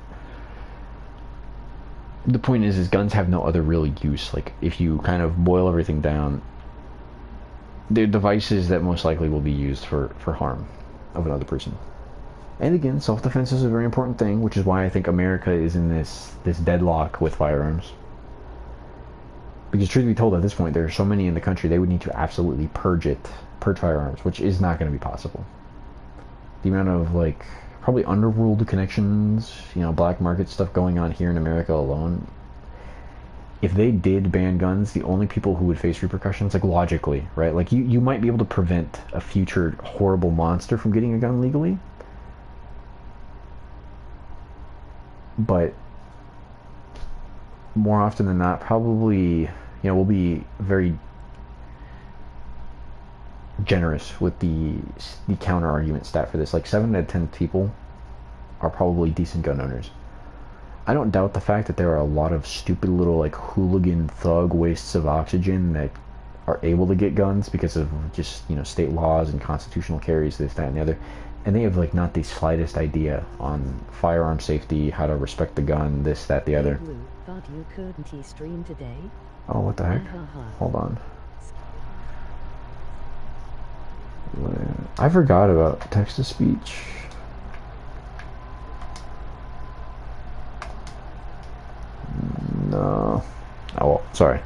The point is guns have no other real use. Like, if you kind of boil everything down, they're devices that most likely will be used for harm of another person. And again, self-defense is a very important thing, which is why I think America is in this deadlock with firearms. Because truth be told, at this point, there are so many in the country, they would need to absolutely purge firearms, which is not going to be possible. The amount of, like, probably underworld connections, you know, black market stuff going on here in America alone. If they did ban guns, the only people who would face repercussions, like, logically, right? Like, you might be able to prevent a future horrible monster from getting a gun legally. But more often than not, probably, you know, we'll be very generous with the counter argument stat for this. Like 7 out of 10 people are probably decent gun owners. I don't doubt the fact that there are a lot of stupid little like hooligan thug wastes of oxygen that are able to get guns because of just, you know, state laws and constitutional carries, this, that, and the other. And they have like not the slightest idea on firearm safety, how to respect the gun, this, that, the other. Blue, thought you couldn't stream today. Oh, what the heck? Hold on. I forgot about text-to-speech. No. Oh, well, sorry.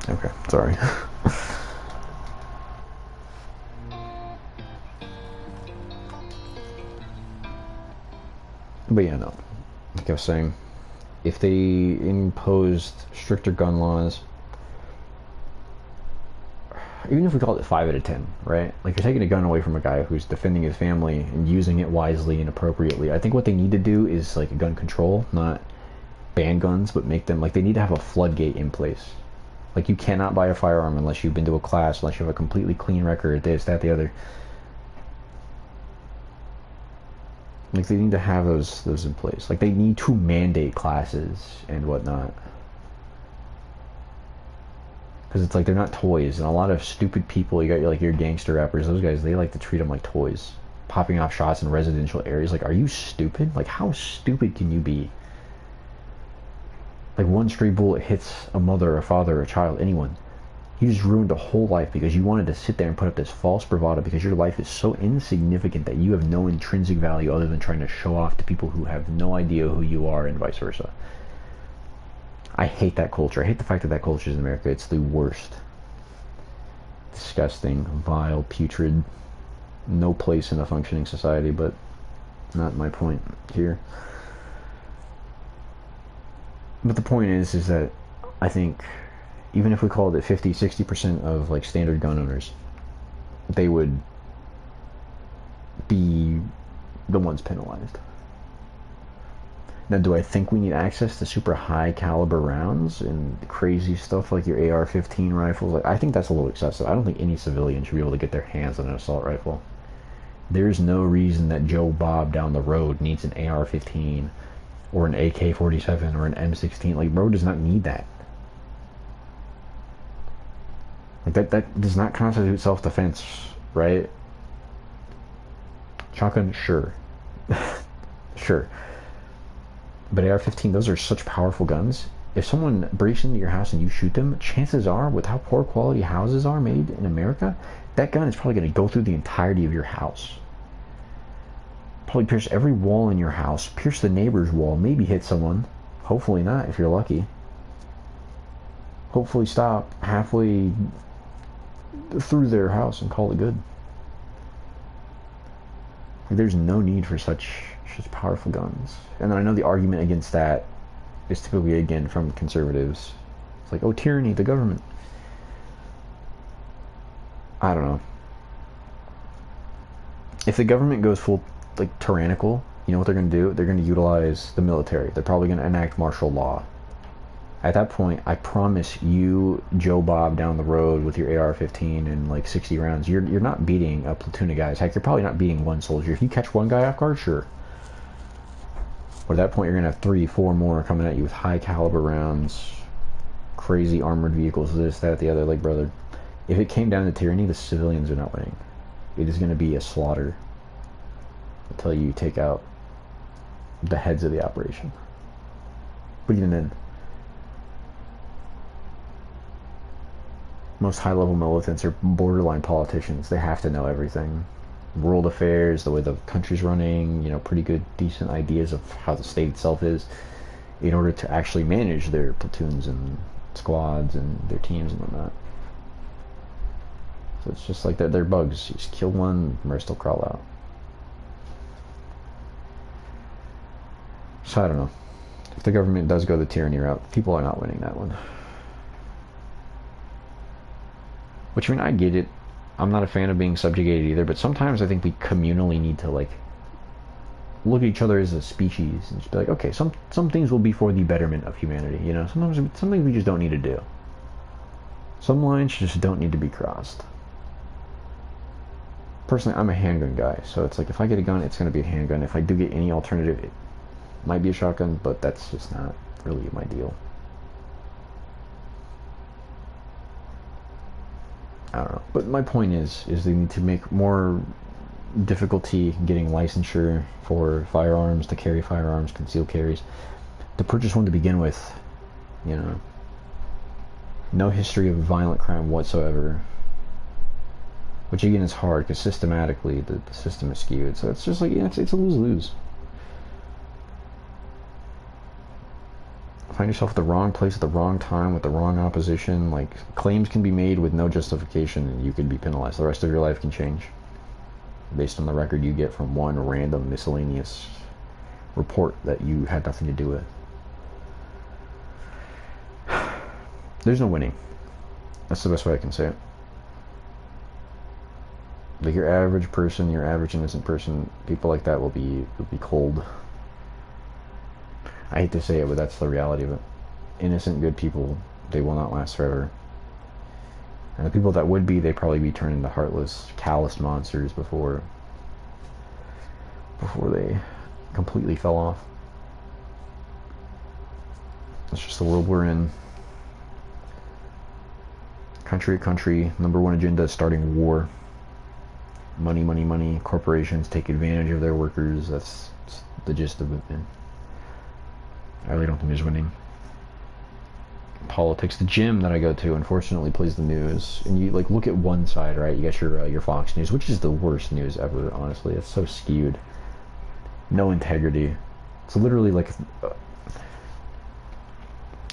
Okay, sorry. But yeah, no. Like I was saying, if they imposed stricter gun laws, even if we called it 5 out of 10, right? Like, you're taking a gun away from a guy who's defending his family and using it wisely and appropriately. I think what they need to do is, like, gun control, not ban guns, but make them, like, they need to have a floodgate in place. Like, you cannot buy a firearm unless you've been to a class, unless you have a completely clean record, this, that, the other. Like, they need to have those in place. Like, they need to mandate classes and whatnot. Because it's like, they're not toys. And a lot of stupid people, you got like your gangster rappers, those guys, they like to treat them like toys. Popping off shots in residential areas. Like, are you stupid? Like, how stupid can you be? Like, one stray bullet hits a mother, a father, a child, anyone. You just ruined a whole life because you wanted to sit there and put up this false bravado because your life is so insignificant that you have no intrinsic value other than trying to show off to people who have no idea who you are and vice versa. I hate that culture. I hate the fact that that culture is in America. It's the worst. Disgusting, vile, putrid. No place in a functioning society, but not my point here. But the point is that I think even if we called it 50-60% of like standard gun owners, they would be the ones penalized. Now, do I think we need access to super high caliber rounds and crazy stuff like your AR-15 rifles? Like, I think that's a little excessive. I don't think any civilian should be able to get their hands on an assault rifle. There's no reason that Joe Bob down the road needs an AR-15 or an AK-47 or an M16. Like, bro does not need that. Like, that does not constitute self-defense, right? Shotgun, sure. Sure. But AR-15, those are such powerful guns. If someone breaks into your house and you shoot them, chances are, with how poor quality houses are made in America, that gun is probably going to go through the entirety of your house. Probably pierce every wall in your house, pierce the neighbor's wall, maybe hit someone. Hopefully not, if you're lucky. Hopefully stop halfway through their house and call it good. Like, there's no need for such powerful guns. And then I know the argument against that is typically, again, from conservatives. It's like, oh, tyranny, the government. I don't know. If the government goes full, like, tyrannical, you know what they're going to do? They're going to utilize the military. They're probably going to enact martial law. At that point, I promise you, Joe Bob down the road with your AR-15 and like 60 rounds, you're not beating a platoon of guys. Heck, you're probably not beating one soldier. If you catch one guy off guard, sure. But at that point, you're going to have 3, 4 more coming at you with high caliber rounds, crazy armored vehicles, this, that, the other. Like, brother, if it came down to tyranny, the civilians are not winning. It is going to be a slaughter until you take out the heads of the operation. But even then, most high-level militants are borderline politicians. They have to know everything. World affairs, the way the country's running, you know, pretty good, decent ideas of how the state itself is in order to actually manage their platoons and squads and their teams and whatnot. So it's just like that. They're bugs. You just kill one, the rest will crawl out. So I don't know. If the government does go the tyranny route, people are not winning that one. Which, I mean, I get it. I'm not a fan of being subjugated either, but sometimes I think we communally need to, like, look at each other as a species and just be like, okay, some things will be for the betterment of humanity, you know? Sometimes some things we just don't need to do. Some lines just don't need to be crossed. Personally, I'm a handgun guy, so it's like, if I get a gun, it's going to be a handgun. If I do get any alternative, it might be a shotgun, but that's just not really my deal. I don't know. But my point is they need to make more difficulty getting licensure for firearms, to carry firearms, concealed carries, to purchase one to begin with, you know. No history of violent crime whatsoever. Which again is hard because systematically the system is skewed. So it's just like, yeah, it's a lose-lose. Find yourself at the wrong place at the wrong time with the wrong opposition. Like, claims can be made with no justification and you could be penalized. The rest of your life can change based on the record you get from one random miscellaneous report that you had nothing to do with. There's no winning. That's the best way I can say it. Like, your average person, your average innocent person, people like that will be cold. I hate to say it, but that's the reality of it. Innocent, good people, they will not last forever. And the people that would be, they'd probably be turned into heartless, calloused monsters before they completely fell off. That's just the world we're in. Country to country, #1 agenda is starting war. Money, money, money. Corporations take advantage of their workers. That's the gist of it, man. I really don't think there's winning. politics. The gym that I go to, unfortunately, plays the news, and you like look at one side, right? You got your Fox News, which is the worst news ever. Honestly, it's so skewed. No integrity. It's literally like,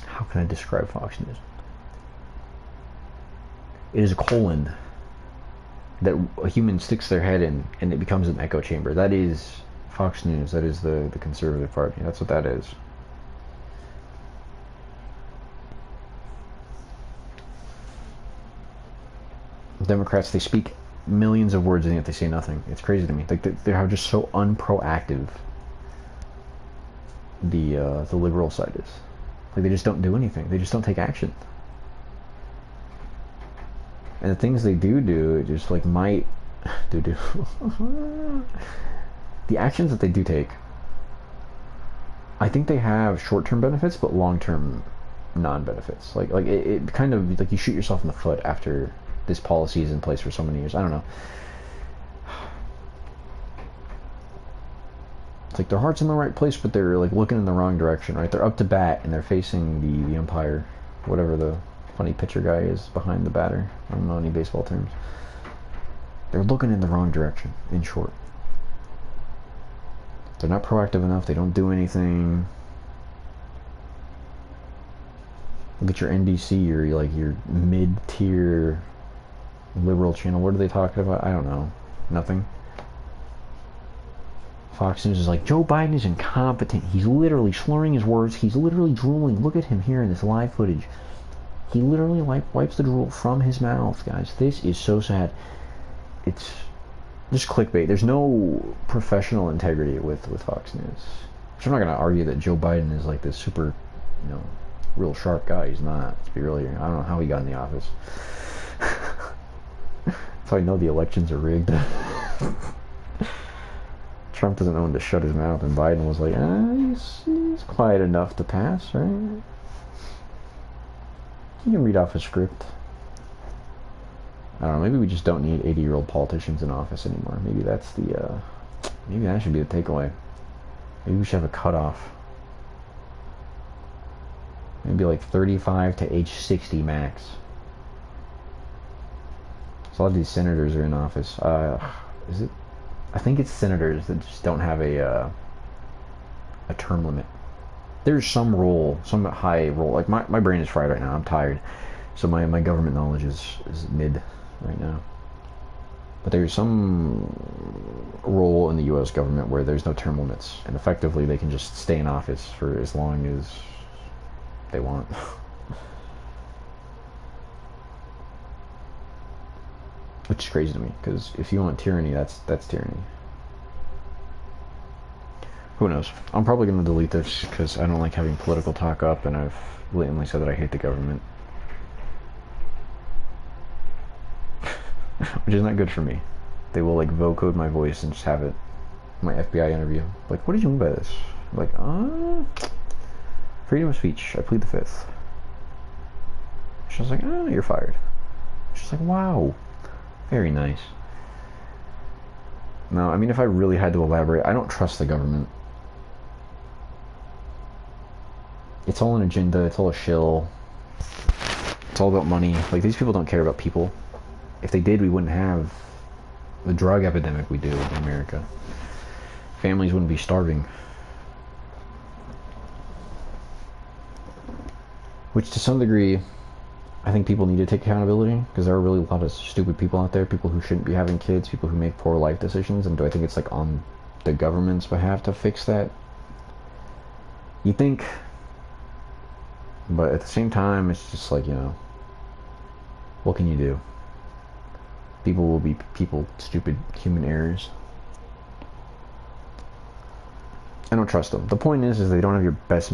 how can I describe Fox News? It is a colon that a human sticks their head in, and it becomes an echo chamber. That is Fox News. That is the conservative party. That's what that is. Democrats, they speak millions of words and yet they say nothing. It's crazy to me. Like they're just so unproactive. The liberal side is. Like they just don't do anything. They just don't take action. And the things they do just like might do. The actions that they do take, I think they have short-term benefits, but long-term non-benefits. Like it kind of like you shoot yourself in the foot after this policy is in place for so many years. I don't know. It's like their heart's in the right place, but they're like looking in the wrong direction, right? They're up to bat and they're facing the umpire, whatever the funny pitcher guy is behind the batter. I don't know any baseball terms. They're looking in the wrong direction, in short. They're not proactive enough. They don't do anything. Look at your NBC or like your mid-tier liberal channel. What are they talking about? I don't know. Nothing. Fox News is like, Joe Biden is incompetent. He's literally slurring his words. He's literally drooling. Look at him here in this live footage. He literally wipes the drool from his mouth, guys. This is so sad. It's just clickbait. There's no professional integrity with Fox News. Which I'm not going to argue that Joe Biden is like this super, you know, real sharp guy. He's not. Let's be really, I don't know how he got in the office. So I know the elections are rigged. Trump doesn't know when to shut his mouth, and Biden was like, he's quiet enough to pass, right? He can read off a script. I don't know, maybe we just don't need 80-year-old politicians in office anymore. Maybe that's the, maybe that should be the takeaway. Maybe we should have a cutoff. Maybe like 35 to age 60 max. So a lot of these senators are in office. Is it? I think it's senators that just don't have a term limit. There's some role, some high role. Like my brain is fried right now. I'm tired. So my government knowledge is mid right now. But there's some role in the U.S. government where there's no term limits. And effectively they can just stay in office for as long as they want. Which is crazy to me, because if you want tyranny, that's tyranny. Who knows? I'm probably going to delete this, because I don't like having political talk up, and I've blatantly said that I hate the government. Which is not good for me. They will, like, vocode my voice and just have it, my FBI interview. Like, what did you mean by this? I'm like, freedom of speech. I plead the fifth. She was like, you're fired. She's like, wow. Very nice. No, I mean, if I really had to elaborate, I don't trust the government. It's all an agenda. It's all a shill. It's all about money. Like, these people don't care about people. If they did, we wouldn't have the drug epidemic we do in America. Families wouldn't be starving. Which, to some degree, I think people need to take accountability, because there are really a lot of stupid people out there, people who shouldn't be having kids, people who make poor life decisions, and do I think it's like on the government's behalf to fix that? You think, but at the same time, it's just like, you know, what can you do? People will be people, stupid human errors. I don't trust them. The point is they don't have your best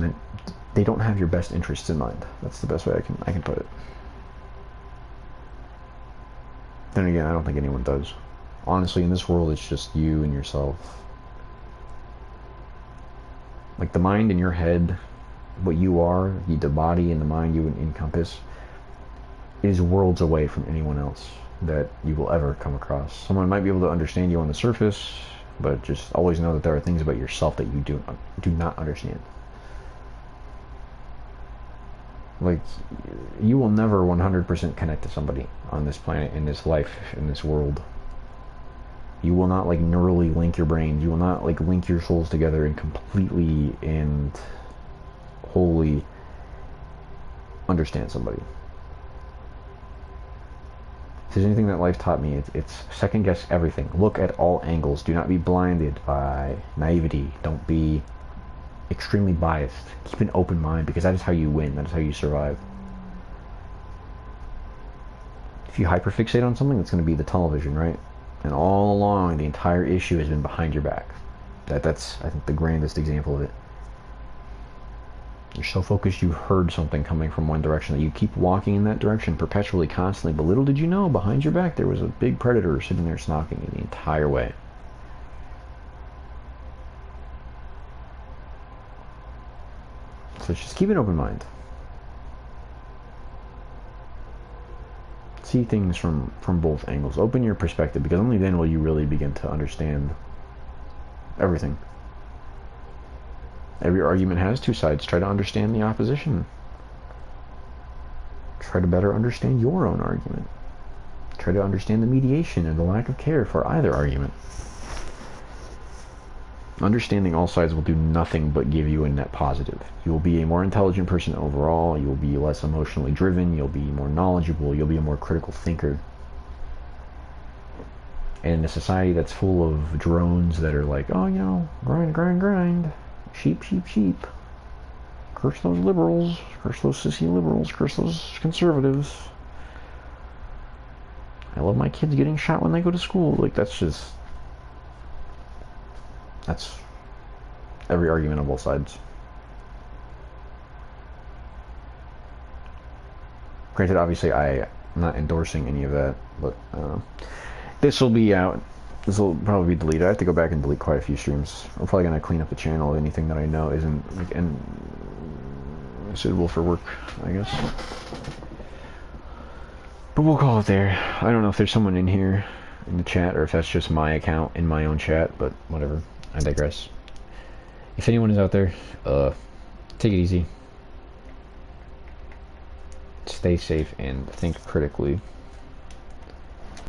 they don't have your best interests in mind. That's the best way I can put it. Then again, I don't think anyone does. Honestly, in this world, it's just you and yourself. Like, the mind in your head, what you are, the body and the mind you encompass, is worlds away from anyone else that you will ever come across. Someone might be able to understand you on the surface, but just always know that there are things about yourself that you do not understand. Like, you will never 100% connect to somebody on this planet, in this life, in this world. You will not, like, neurally link your brains. You will not, like, link your souls together and completely and wholly understand somebody. If there's anything that life taught me, it's second guess everything. Look at all angles. Do not be blinded by naivety. Don't be extremely biased. Keep an open mind, because that is how you win. That is how you survive. If you hyperfixate on something, it's going to be the tunnel vision, right? And all along, the entire issue has been behind your back. That's, I think, the grandest example of it. You're so focused you heard something coming from one direction that you keep walking in that direction perpetually, constantly. But little did you know, behind your back there was a big predator sitting there stalking you the entire way. So just keep an open mind. See things from both angles. Open your perspective, because only then will you really begin to understand everything. Every argument has two sides. Try to understand the opposition. Try to better understand your own argument. Try to understand the mediation and the lack of care for either argument. Understanding all sides will do nothing but give you a net positive. You will be a more intelligent person overall. You will be less emotionally driven. You'll be more knowledgeable. You'll be a more critical thinker. And in a society that's full of drones that are like, oh, you know, grind, grind, grind. Sheep, sheep, sheep. Curse those liberals. Curse those sissy liberals. Curse those conservatives. I love my kids getting shot when they go to school. Like, that's every argument on both sides. Granted, obviously, I'm not endorsing any of that, but this will be out. This will probably be deleted. I have to go back and delete quite a few streams. I'm probably going to clean up the channel of anything that I know isn't like, suitable for work, I guess. But we'll call it there. I don't know if there's someone in here in the chat, or if that's just my account in my own chat, but whatever. I digress. If anyone is out there, take it easy. Stay safe and think critically.